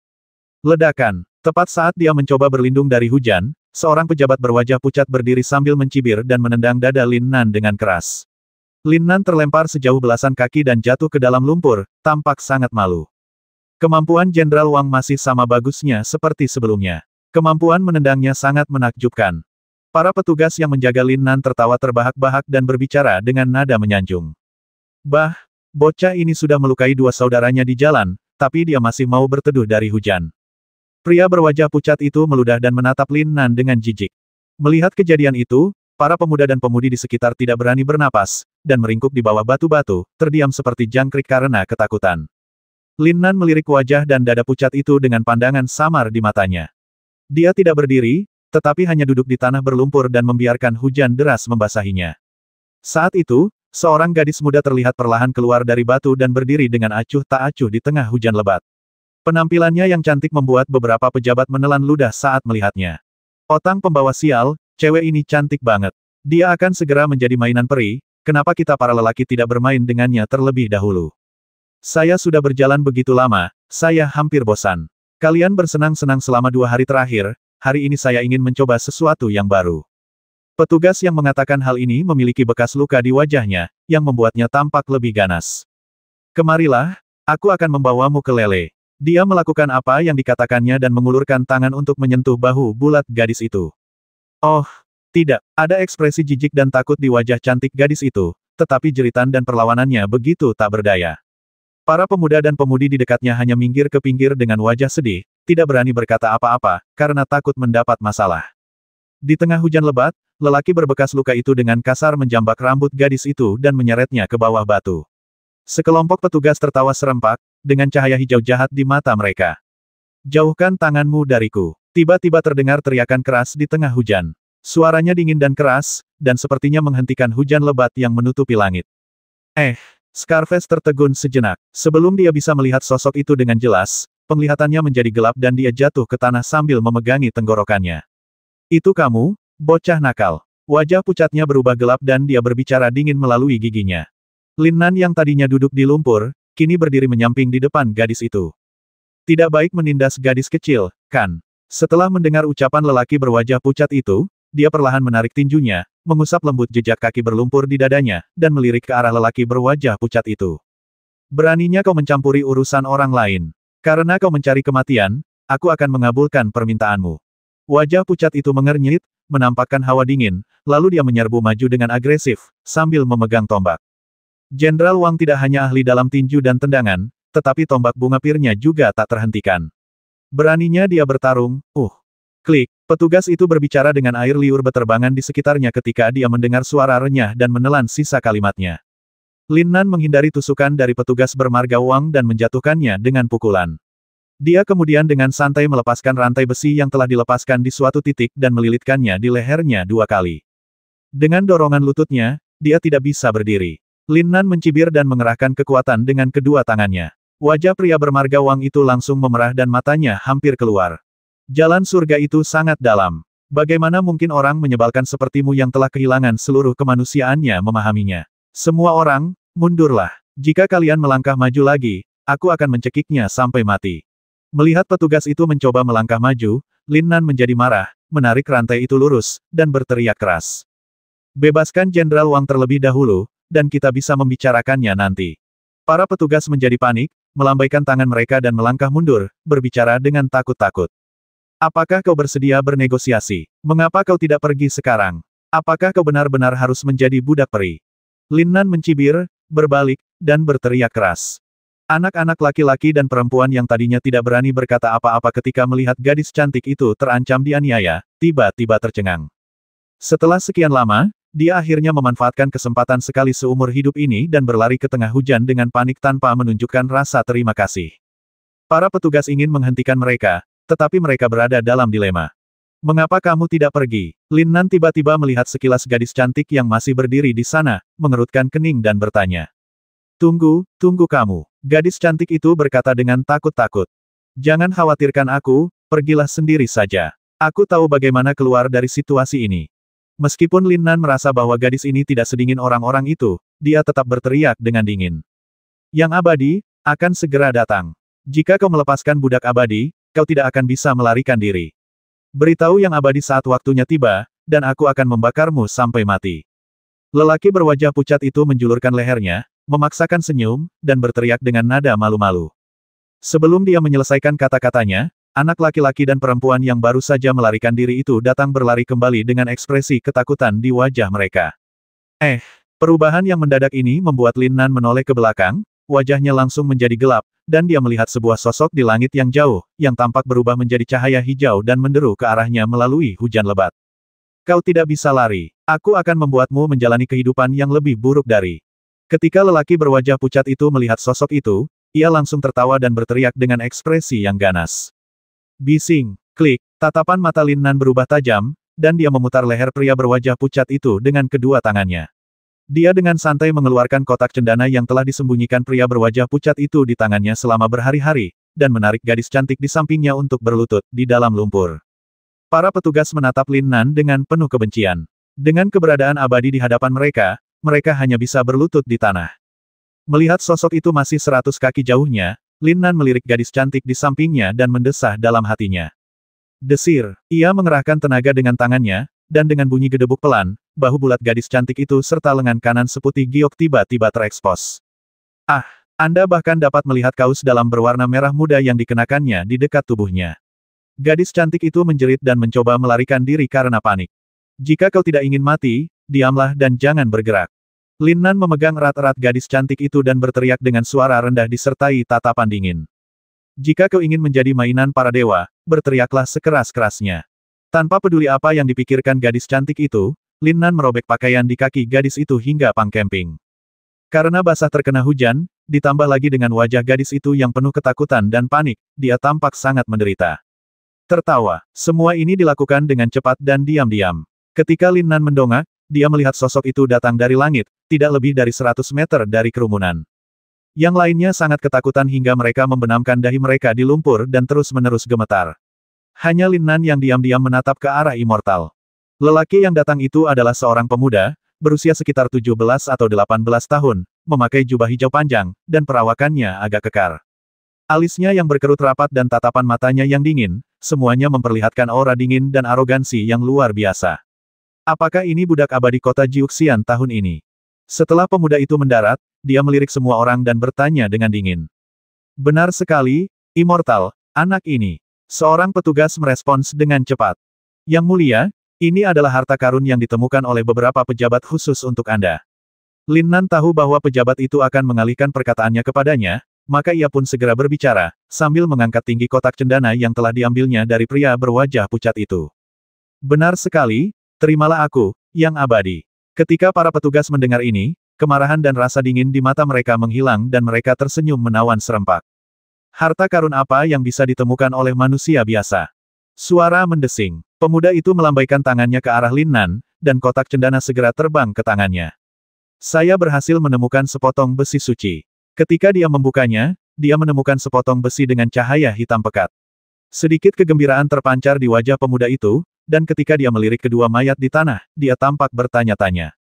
Ledakan. Tepat saat dia mencoba berlindung dari hujan, seorang pejabat berwajah pucat berdiri sambil mencibir dan menendang dada Lin Nan dengan keras. Lin Nan terlempar sejauh belasan kaki dan jatuh ke dalam lumpur, tampak sangat malu. Kemampuan Jenderal Wang masih sama bagusnya seperti sebelumnya. Kemampuan menendangnya sangat menakjubkan. Para petugas yang menjaga Lin Nan tertawa terbahak-bahak dan berbicara dengan nada menyanjung. Bah, bocah ini sudah melukai dua saudaranya di jalan, tapi dia masih mau berteduh dari hujan. Pria berwajah pucat itu meludah dan menatap Lin Nan dengan jijik. Melihat kejadian itu, para pemuda dan pemudi di sekitar tidak berani bernapas, dan meringkuk di bawah batu-batu, terdiam seperti jangkrik karena ketakutan. Lin Nan melirik wajah dan dada pucat itu dengan pandangan samar di matanya. Dia tidak berdiri, tetapi hanya duduk di tanah berlumpur dan membiarkan hujan deras membasahinya. Saat itu, seorang gadis muda terlihat perlahan keluar dari batu dan berdiri dengan acuh tak acuh di tengah hujan lebat. Penampilannya yang cantik membuat beberapa pejabat menelan ludah saat melihatnya. Otang pembawa sial, cewek ini cantik banget. Dia akan segera menjadi mainan peri, kenapa kita para lelaki tidak bermain dengannya terlebih dahulu? Saya sudah berjalan begitu lama, saya hampir bosan. Kalian bersenang-senang selama 2 hari terakhir, hari ini saya ingin mencoba sesuatu yang baru. Petugas yang mengatakan hal ini memiliki bekas luka di wajahnya, yang membuatnya tampak lebih ganas. Kemarilah, aku akan membawamu ke Lele. Dia melakukan apa yang dikatakannya dan mengulurkan tangan untuk menyentuh bahu bulat gadis itu. Oh, tidak, ada ekspresi jijik dan takut di wajah cantik gadis itu, tetapi jeritan dan perlawanannya begitu tak berdaya. Para pemuda dan pemudi di dekatnya hanya minggir ke pinggir dengan wajah sedih, tidak berani berkata apa-apa, karena takut mendapat masalah. Di tengah hujan lebat, lelaki berbekas luka itu dengan kasar menjambak rambut gadis itu dan menyeretnya ke bawah batu. Sekelompok petugas tertawa serempak, dengan cahaya hijau jahat di mata mereka. Jauhkan tanganmu dariku. Tiba-tiba terdengar teriakan keras di tengah hujan. Suaranya dingin dan keras, dan sepertinya menghentikan hujan lebat yang menutupi langit. Scarface tertegun sejenak. Sebelum dia bisa melihat sosok itu dengan jelas, penglihatannya menjadi gelap dan dia jatuh ke tanah sambil memegangi tenggorokannya. Itu kamu, bocah nakal. Wajah pucatnya berubah gelap dan dia berbicara dingin melalui giginya. Lin Nan yang tadinya duduk di lumpur, kini berdiri menyamping di depan gadis itu. Tidak baik menindas gadis kecil, kan? Setelah mendengar ucapan lelaki berwajah pucat itu, dia perlahan menarik tinjunya, mengusap lembut jejak kaki berlumpur di dadanya, dan melirik ke arah lelaki berwajah pucat itu. Beraninya kau mencampuri urusan orang lain. Karena kau mencari kematian, aku akan mengabulkan permintaanmu. Wajah pucat itu mengernyit, menampakkan hawa dingin, lalu dia menyerbu maju dengan agresif, sambil memegang tombak. Jenderal Wang tidak hanya ahli dalam tinju dan tendangan, tetapi tombak bunga pirnya juga tak terhentikan. Beraninya dia bertarung, Klik, petugas itu berbicara dengan air liur beterbangan di sekitarnya ketika dia mendengar suara renyah dan menelan sisa kalimatnya. Lin Nan menghindari tusukan dari petugas bermarga Wang dan menjatuhkannya dengan pukulan. Dia kemudian dengan santai melepaskan rantai besi yang telah dilepaskan di suatu titik dan melilitkannya di lehernya 2 kali. Dengan dorongan lututnya, dia tidak bisa berdiri. Lin Nan mencibir dan mengerahkan kekuatan dengan kedua tangannya. Wajah pria bermarga Wang itu langsung memerah dan matanya hampir keluar. Jalan surga itu sangat dalam. Bagaimana mungkin orang menyebalkan sepertimu yang telah kehilangan seluruh kemanusiaannya memahaminya? Semua orang, mundurlah. Jika kalian melangkah maju lagi, aku akan mencekiknya sampai mati. Melihat petugas itu mencoba melangkah maju, Lin Nan menjadi marah, menarik rantai itu lurus, dan berteriak keras. Bebaskan Jenderal Wang terlebih dahulu, dan kita bisa membicarakannya nanti. Para petugas menjadi panik, melambaikan tangan mereka dan melangkah mundur, berbicara dengan takut-takut. Apakah kau bersedia bernegosiasi? Mengapa kau tidak pergi sekarang? Apakah kau benar-benar harus menjadi budak peri? Lin Nan mencibir, berbalik, dan berteriak keras. Anak-anak laki-laki dan perempuan yang tadinya tidak berani berkata apa-apa ketika melihat gadis cantik itu terancam dianiaya, tiba-tiba tercengang. Setelah sekian lama, dia akhirnya memanfaatkan kesempatan sekali seumur hidup ini dan berlari ke tengah hujan dengan panik tanpa menunjukkan rasa terima kasih. Para petugas ingin menghentikan mereka, tetapi mereka berada dalam dilema. Mengapa kamu tidak pergi? Lin Nan tiba-tiba melihat sekilas gadis cantik yang masih berdiri di sana, mengerutkan kening dan bertanya. Tunggu kamu. Gadis cantik itu berkata dengan takut-takut. Jangan khawatirkan aku, pergilah sendiri saja. Aku tahu bagaimana keluar dari situasi ini. Meskipun Lin Nan merasa bahwa gadis ini tidak sedingin orang-orang itu, dia tetap berteriak dengan dingin. Yang abadi, akan segera datang. Jika kau melepaskan budak abadi, kau tidak akan bisa melarikan diri. Beritahu yang abadi saat waktunya tiba, dan aku akan membakarmu sampai mati. Lelaki berwajah pucat itu menjulurkan lehernya, memaksakan senyum, dan berteriak dengan nada malu-malu. Sebelum dia menyelesaikan kata-katanya, anak laki-laki dan perempuan yang baru saja melarikan diri itu datang berlari kembali dengan ekspresi ketakutan di wajah mereka. Perubahan yang mendadak ini membuat Lin Nan menoleh ke belakang, wajahnya langsung menjadi gelap, dan dia melihat sebuah sosok di langit yang jauh, yang tampak berubah menjadi cahaya hijau dan menderu ke arahnya melalui hujan lebat. Kau tidak bisa lari. Aku akan membuatmu menjalani kehidupan yang lebih buruk dari. Ketika lelaki berwajah pucat itu melihat sosok itu, ia langsung tertawa dan berteriak dengan ekspresi yang ganas. Bising, klik, tatapan mata Lin Nan berubah tajam, dan dia memutar leher pria berwajah pucat itu dengan kedua tangannya. Dia dengan santai mengeluarkan kotak cendana yang telah disembunyikan pria berwajah pucat itu di tangannya selama berhari-hari, dan menarik gadis cantik di sampingnya untuk berlutut di dalam lumpur. Para petugas menatap Lin Nan dengan penuh kebencian. Dengan keberadaan abadi di hadapan mereka, mereka hanya bisa berlutut di tanah. Melihat sosok itu masih 100 kaki jauhnya, Lin Nan melirik gadis cantik di sampingnya dan mendesah dalam hatinya. Desir, ia mengerahkan tenaga dengan tangannya, dan dengan bunyi gedebuk pelan, bahu bulat gadis cantik itu serta lengan kanan seputih giok tiba-tiba terekspos. Anda bahkan dapat melihat kaus dalam berwarna merah muda yang dikenakannya di dekat tubuhnya. Gadis cantik itu menjerit dan mencoba melarikan diri karena panik. Jika kau tidak ingin mati, diamlah dan jangan bergerak. Lin Nan memegang erat-erat gadis cantik itu dan berteriak dengan suara rendah disertai tatapan dingin. Jika kau ingin menjadi mainan para dewa, berteriaklah sekeras-kerasnya. Tanpa peduli apa yang dipikirkan gadis cantik itu, Lin Nan merobek pakaian di kaki gadis itu hingga pangkemping. Karena basah terkena hujan, ditambah lagi dengan wajah gadis itu yang penuh ketakutan dan panik, dia tampak sangat menderita. Tertawa, semua ini dilakukan dengan cepat dan diam-diam. Ketika Lin Nan mendongak, dia melihat sosok itu datang dari langit, tidak lebih dari 100 meter dari kerumunan. Yang lainnya sangat ketakutan hingga mereka membenamkan dahi mereka di lumpur dan terus-menerus gemetar. Hanya Lin Nan yang diam-diam menatap ke arah Immortal. Lelaki yang datang itu adalah seorang pemuda, berusia sekitar 17 atau 18 tahun, memakai jubah hijau panjang, dan perawakannya agak kekar. Alisnya yang berkerut rapat dan tatapan matanya yang dingin, semuanya memperlihatkan aura dingin dan arogansi yang luar biasa. Apakah ini budak abadi kota Jiuxian tahun ini? Setelah pemuda itu mendarat, dia melirik semua orang dan bertanya dengan dingin. Benar sekali, Immortal, anak ini. Seorang petugas merespons dengan cepat. Yang mulia, ini adalah harta karun yang ditemukan oleh beberapa pejabat khusus untuk Anda. Lin Nan tahu bahwa pejabat itu akan mengalihkan perkataannya kepadanya, maka ia pun segera berbicara, sambil mengangkat tinggi kotak cendana yang telah diambilnya dari pria berwajah pucat itu. Benar sekali, terimalah aku, yang abadi. Ketika para petugas mendengar ini, kemarahan dan rasa dingin di mata mereka menghilang dan mereka tersenyum menawan serempak. Harta karun apa yang bisa ditemukan oleh manusia biasa? Suara mendesing. Pemuda itu melambaikan tangannya ke arah Lin Nan, dan kotak cendana segera terbang ke tangannya. Saya berhasil menemukan sepotong besi suci. Ketika dia membukanya, dia menemukan sepotong besi dengan cahaya hitam pekat. Sedikit kegembiraan terpancar di wajah pemuda itu, dan ketika dia melirik kedua mayat di tanah, dia tampak bertanya-tanya.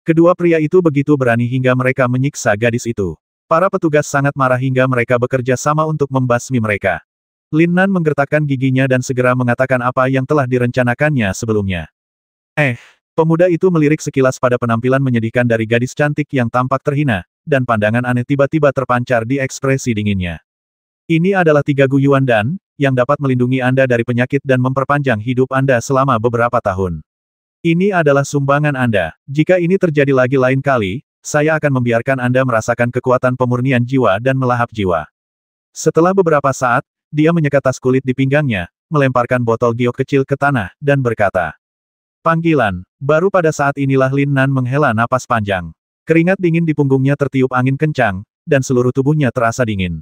Kedua pria itu begitu berani hingga mereka menyiksa gadis itu. Para petugas sangat marah hingga mereka bekerja sama untuk membasmi mereka. Lin Nan menggertakkan giginya dan segera mengatakan apa yang telah direncanakannya sebelumnya. Pemuda itu melirik sekilas pada penampilan menyedihkan dari gadis cantik yang tampak terhina, dan pandangan aneh tiba-tiba terpancar di ekspresi dinginnya. Ini adalah 3 guyuan dan, yang dapat melindungi Anda dari penyakit dan memperpanjang hidup Anda selama beberapa tahun. Ini adalah sumbangan Anda. Jika ini terjadi lagi lain kali, saya akan membiarkan Anda merasakan kekuatan pemurnian jiwa dan melahap jiwa. Setelah beberapa saat, dia menyekat tas kulit di pinggangnya, melemparkan botol giok kecil ke tanah, dan berkata, "Panggilan." Baru pada saat inilah Lin Nan menghela napas panjang. Keringat dingin di punggungnya tertiup angin kencang, dan seluruh tubuhnya terasa dingin.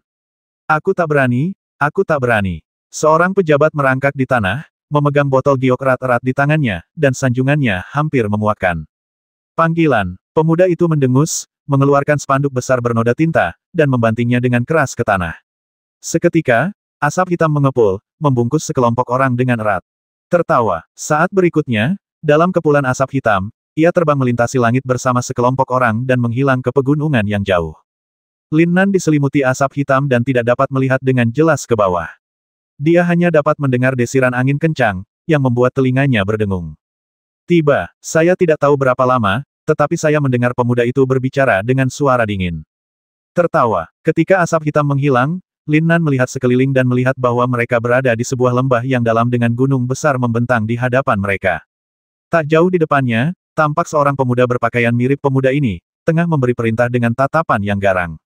"Aku tak berani, aku tak berani." Seorang pejabat merangkak di tanah, memegang botol giok erat-erat di tangannya, dan sanjungannya hampir memuakkan. "Panggilan." Pemuda itu mendengus, mengeluarkan spanduk besar bernoda tinta, dan membantingnya dengan keras ke tanah. Seketika, asap hitam mengepul, membungkus sekelompok orang dengan erat. Tertawa. Saat berikutnya, dalam kepulan asap hitam, ia terbang melintasi langit bersama sekelompok orang dan menghilang ke pegunungan yang jauh. Lin Nan diselimuti asap hitam dan tidak dapat melihat dengan jelas ke bawah. Dia hanya dapat mendengar desiran angin kencang, yang membuat telinganya berdengung. "Tiba, saya tidak tahu berapa lama, tetapi saya mendengar pemuda itu berbicara dengan suara dingin." Tertawa. Ketika asap hitam menghilang, Lin Nan melihat sekeliling dan melihat bahwa mereka berada di sebuah lembah yang dalam dengan gunung besar membentang di hadapan mereka. Tak jauh di depannya, tampak seorang pemuda berpakaian mirip pemuda ini, tengah memberi perintah dengan tatapan yang garang.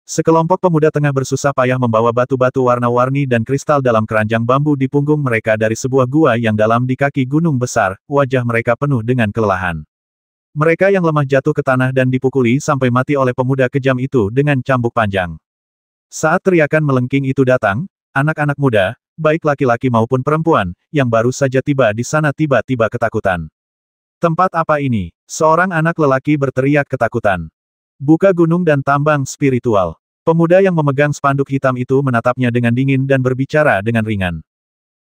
Sekelompok pemuda tengah bersusah payah membawa batu-batu warna-warni dan kristal dalam keranjang bambu di punggung mereka dari sebuah gua yang dalam di kaki gunung besar, wajah mereka penuh dengan kelelahan. Mereka yang lemah jatuh ke tanah dan dipukuli sampai mati oleh pemuda kejam itu dengan cambuk panjang. Saat teriakan melengking itu datang, anak-anak muda, baik laki-laki maupun perempuan, yang baru saja tiba di sana tiba-tiba ketakutan. "Tempat apa ini?" Seorang anak lelaki berteriak ketakutan. "Buka gunung dan tambang spiritual." Pemuda yang memegang spanduk hitam itu menatapnya dengan dingin dan berbicara dengan ringan.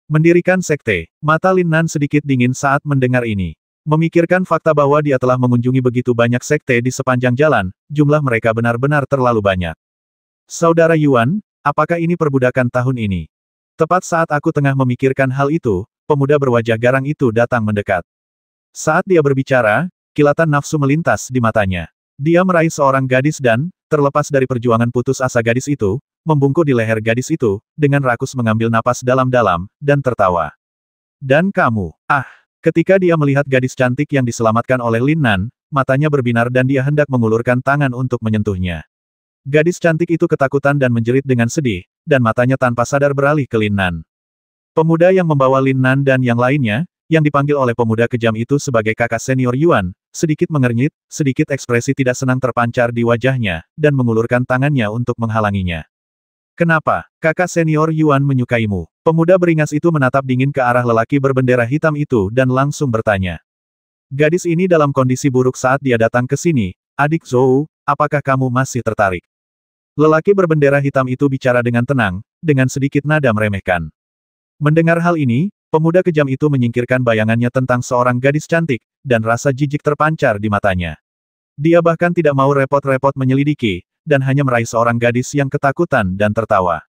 "Mendirikan sekte." Mata Lin Nan sedikit dingin saat mendengar ini. Memikirkan fakta bahwa dia telah mengunjungi begitu banyak sekte di sepanjang jalan, jumlah mereka benar-benar terlalu banyak. "Saudara Yuan, apakah ini perbudakan tahun ini?" Tepat saat aku tengah memikirkan hal itu, pemuda berwajah garang itu datang mendekat. Saat dia berbicara, kilatan nafsu melintas di matanya. Dia meraih seorang gadis dan, terlepas dari perjuangan putus asa gadis itu, membungkuk di leher gadis itu, dengan rakus mengambil napas dalam-dalam, dan tertawa. "Dan kamu, ah!" Ketika dia melihat gadis cantik yang diselamatkan oleh Lin Nan, matanya berbinar dan dia hendak mengulurkan tangan untuk menyentuhnya. Gadis cantik itu ketakutan dan menjerit dengan sedih, dan matanya tanpa sadar beralih ke Lin Nan. Pemuda yang membawa Lin Nan dan yang lainnya, yang dipanggil oleh pemuda kejam itu sebagai kakak senior Yuan, sedikit mengernyit, sedikit ekspresi tidak senang terpancar di wajahnya, dan mengulurkan tangannya untuk menghalanginya. "Kenapa, kakak senior Yuan menyukaimu?" Pemuda beringas itu menatap dingin ke arah lelaki berbendera hitam itu dan langsung bertanya. "Gadis ini dalam kondisi buruk saat dia datang ke sini, adik Zhou, apakah kamu masih tertarik?" Lelaki berbendera hitam itu bicara dengan tenang, dengan sedikit nada meremehkan. Mendengar hal ini, pemuda kejam itu menyingkirkan bayangannya tentang seorang gadis cantik, dan rasa jijik terpancar di matanya. Dia bahkan tidak mau repot-repot menyelidiki, dan hanya meraih seorang gadis yang ketakutan dan tertawa.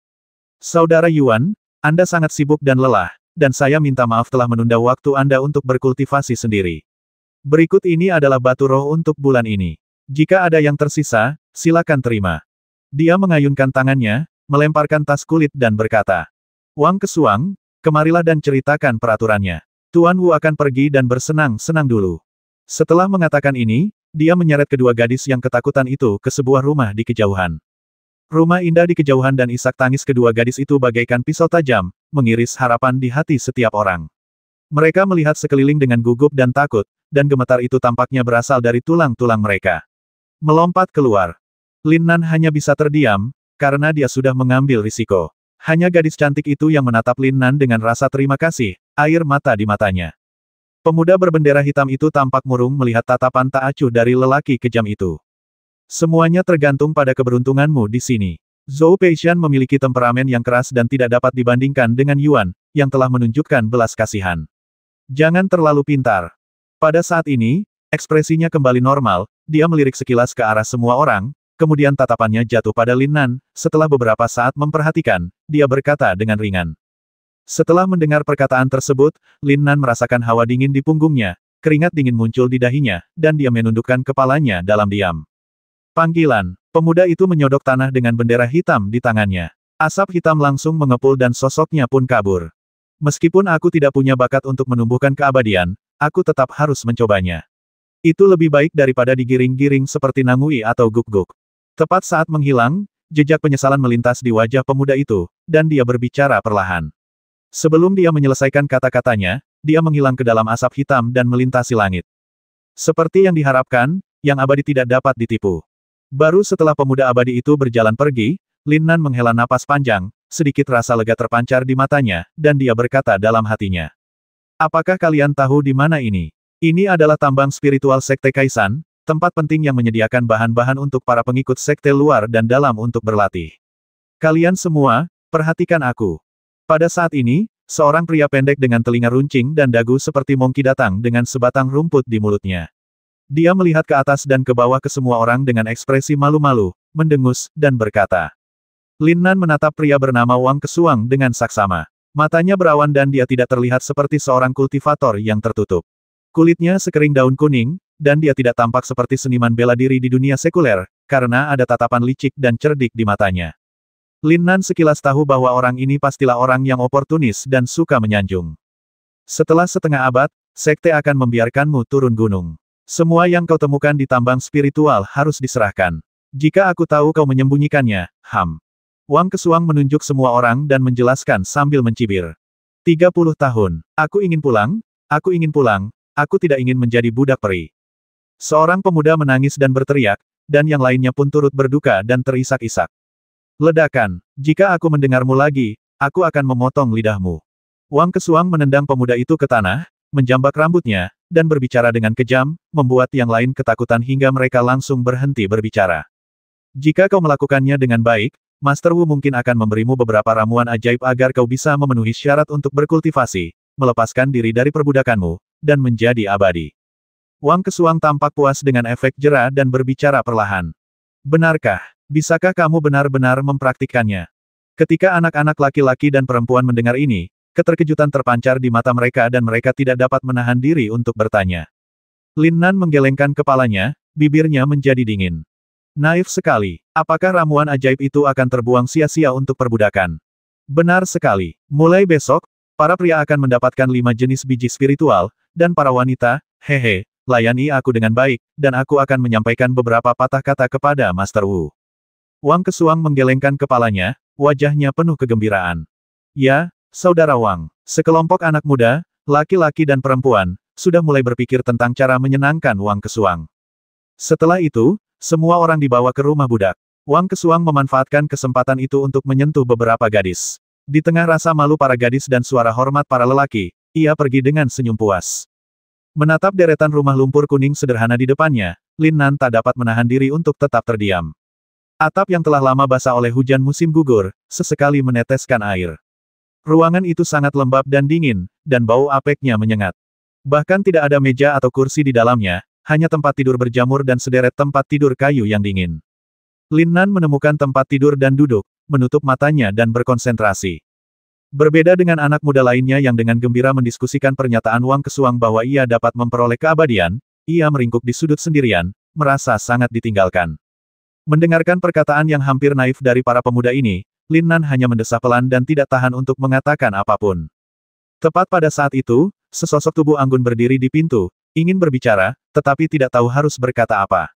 "Saudara Yuan, Anda sangat sibuk dan lelah, dan saya minta maaf telah menunda waktu Anda untuk berkultivasi sendiri. Berikut ini adalah batu roh untuk bulan ini. Jika ada yang tersisa, silakan terima." Dia mengayunkan tangannya, melemparkan tas kulit dan berkata, "Wang Kesuang, kemarilah dan ceritakan peraturannya. Tuan Wu akan pergi dan bersenang-senang dulu." Setelah mengatakan ini, dia menyeret kedua gadis yang ketakutan itu ke sebuah rumah di kejauhan. Rumah indah di kejauhan dan isak tangis kedua gadis itu bagaikan pisau tajam, mengiris harapan di hati setiap orang. Mereka melihat sekeliling dengan gugup dan takut, dan gemetar itu tampaknya berasal dari tulang-tulang mereka. Melompat keluar. Lin Nan hanya bisa terdiam, karena dia sudah mengambil risiko. Hanya gadis cantik itu yang menatap Lin Nan dengan rasa terima kasih, air mata di matanya. Pemuda berbendera hitam itu tampak murung melihat tatapan tak acuh dari lelaki kejam itu. "Semuanya tergantung pada keberuntunganmu di sini." Zhou Peixian memiliki temperamen yang keras dan tidak dapat dibandingkan dengan Yuan, yang telah menunjukkan belas kasihan. "Jangan terlalu pintar." Pada saat ini, ekspresinya kembali normal, dia melirik sekilas ke arah semua orang, kemudian tatapannya jatuh pada Lin Nan. Setelah beberapa saat memperhatikan, dia berkata dengan ringan. Setelah mendengar perkataan tersebut, Lin Nan merasakan hawa dingin di punggungnya, keringat dingin muncul di dahinya, dan dia menundukkan kepalanya dalam diam. "Panggilan." Pemuda itu menyodok tanah dengan bendera hitam di tangannya. Asap hitam langsung mengepul dan sosoknya pun kabur. Meskipun aku tidak punya bakat untuk menumbuhkan keabadian, aku tetap harus mencobanya. Itu lebih baik daripada digiring-giring seperti Nangui atau Guk-Guk. Tepat saat menghilang, jejak penyesalan melintas di wajah pemuda itu, dan dia berbicara perlahan. Sebelum dia menyelesaikan kata-katanya, dia menghilang ke dalam asap hitam dan melintasi langit. Seperti yang diharapkan, yang abadi tidak dapat ditipu. Baru setelah pemuda abadi itu berjalan pergi, Lin Nan menghela napas panjang, sedikit rasa lega terpancar di matanya, dan dia berkata dalam hatinya. Apakah kalian tahu di mana ini? Ini adalah tambang spiritual Sekte Kaisan, tempat penting yang menyediakan bahan-bahan untuk para pengikut sekte luar dan dalam untuk berlatih. Kalian semua, perhatikan aku. Pada saat ini, seorang pria pendek dengan telinga runcing dan dagu seperti mongki datang dengan sebatang rumput di mulutnya. Dia melihat ke atas dan ke bawah ke semua orang dengan ekspresi malu-malu, mendengus, dan berkata. Lin Nan menatap pria bernama Wang Kesuang dengan saksama. Matanya berawan dan dia tidak terlihat seperti seorang kultivator yang tertutup. Kulitnya sekering daun kuning, dan dia tidak tampak seperti seniman bela diri di dunia sekuler, karena ada tatapan licik dan cerdik di matanya. Lin Nan sekilas tahu bahwa orang ini pastilah orang yang oportunis dan suka menyanjung. Setelah setengah abad, sekte akan membiarkanmu turun gunung. Semua yang kau temukan di tambang spiritual harus diserahkan. Jika aku tahu kau menyembunyikannya, Wang Kesuang menunjuk semua orang dan menjelaskan sambil mencibir. 30 tahun. Aku ingin pulang, aku tidak ingin menjadi budak peri. Seorang pemuda menangis dan berteriak, dan yang lainnya pun turut berduka dan terisak-isak. Ledakan. Jika aku mendengarmu lagi, aku akan memotong lidahmu. Wang Kesuang menendang pemuda itu ke tanah, menjambak rambutnya, dan berbicara dengan kejam, membuat yang lain ketakutan hingga mereka langsung berhenti berbicara. Jika kau melakukannya dengan baik, Master Wu mungkin akan memberimu beberapa ramuan ajaib agar kau bisa memenuhi syarat untuk berkultivasi, melepaskan diri dari perbudakanmu, dan menjadi abadi. Wang Kesuang tampak puas dengan efek jera dan berbicara perlahan. Benarkah? Bisakah kamu benar-benar mempraktikkannya? Ketika anak-anak laki-laki dan perempuan mendengar ini, keterkejutan terpancar di mata mereka dan mereka tidak dapat menahan diri untuk bertanya. Lin Nan menggelengkan kepalanya, bibirnya menjadi dingin. Naif sekali. Apakah ramuan ajaib itu akan terbuang sia-sia untuk perbudakan? Benar sekali. Mulai besok, para pria akan mendapatkan 5 jenis biji spiritual, dan para wanita, hehe, layani aku dengan baik, dan aku akan menyampaikan beberapa patah kata kepada Master Wu. Wang Kesuang menggelengkan kepalanya, wajahnya penuh kegembiraan. Ya, Saudara Wang, sekelompok anak muda, laki-laki dan perempuan, sudah mulai berpikir tentang cara menyenangkan Wang Kesuang. Setelah itu, semua orang dibawa ke rumah budak. Wang Kesuang memanfaatkan kesempatan itu untuk menyentuh beberapa gadis. Di tengah rasa malu para gadis dan suara hormat para lelaki, ia pergi dengan senyum puas. Menatap deretan rumah lumpur kuning sederhana di depannya, Lin Nan tak dapat menahan diri untuk tetap terdiam. Atap yang telah lama basah oleh hujan musim gugur, sesekali meneteskan air. Ruangan itu sangat lembab dan dingin, dan bau apeknya menyengat. Bahkan tidak ada meja atau kursi di dalamnya, hanya tempat tidur berjamur dan sederet tempat tidur kayu yang dingin. Lin Nan menemukan tempat tidur dan duduk, menutup matanya dan berkonsentrasi. Berbeda dengan anak muda lainnya yang dengan gembira mendiskusikan pernyataan Wang Kesuang bahwa ia dapat memperoleh keabadian, ia meringkuk di sudut sendirian, merasa sangat ditinggalkan. Mendengarkan perkataan yang hampir naif dari para pemuda ini, Lin Nan hanya mendesah pelan dan tidak tahan untuk mengatakan apapun. Tepat pada saat itu, sesosok tubuh anggun berdiri di pintu, ingin berbicara, tetapi tidak tahu harus berkata apa.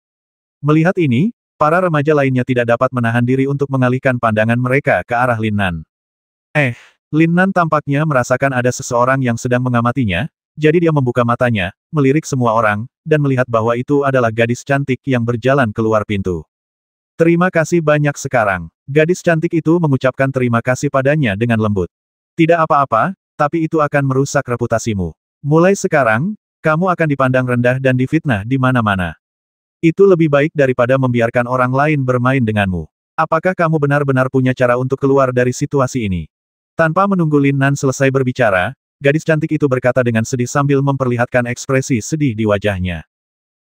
Melihat ini, para remaja lainnya tidak dapat menahan diri untuk mengalihkan pandangan mereka ke arah Lin Nan. Lin Nan tampaknya merasakan ada seseorang yang sedang mengamatinya, jadi dia membuka matanya, melirik semua orang, dan melihat bahwa itu adalah gadis cantik yang berjalan keluar pintu. Terima kasih banyak sekarang. Gadis cantik itu mengucapkan terima kasih padanya dengan lembut. Tidak apa-apa, tapi itu akan merusak reputasimu. Mulai sekarang, kamu akan dipandang rendah dan difitnah di mana-mana. Itu lebih baik daripada membiarkan orang lain bermain denganmu. Apakah kamu benar-benar punya cara untuk keluar dari situasi ini? Tanpa menunggu Lin Nan selesai berbicara, gadis cantik itu berkata dengan sedih sambil memperlihatkan ekspresi sedih di wajahnya.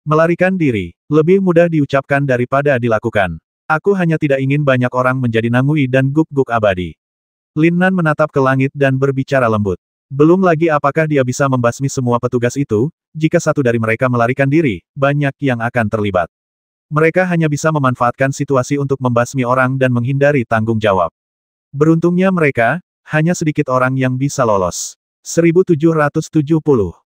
Melarikan diri, lebih mudah diucapkan daripada dilakukan. Aku hanya tidak ingin banyak orang menjadi Nangui dan Guk-Guk abadi. Lin Nan menatap ke langit dan berbicara lembut. Belum lagi apakah dia bisa membasmi semua petugas itu, jika satu dari mereka melarikan diri, banyak yang akan terlibat. Mereka hanya bisa memanfaatkan situasi untuk membasmi orang dan menghindari tanggung jawab. Beruntungnya mereka, hanya sedikit orang yang bisa lolos. 1770.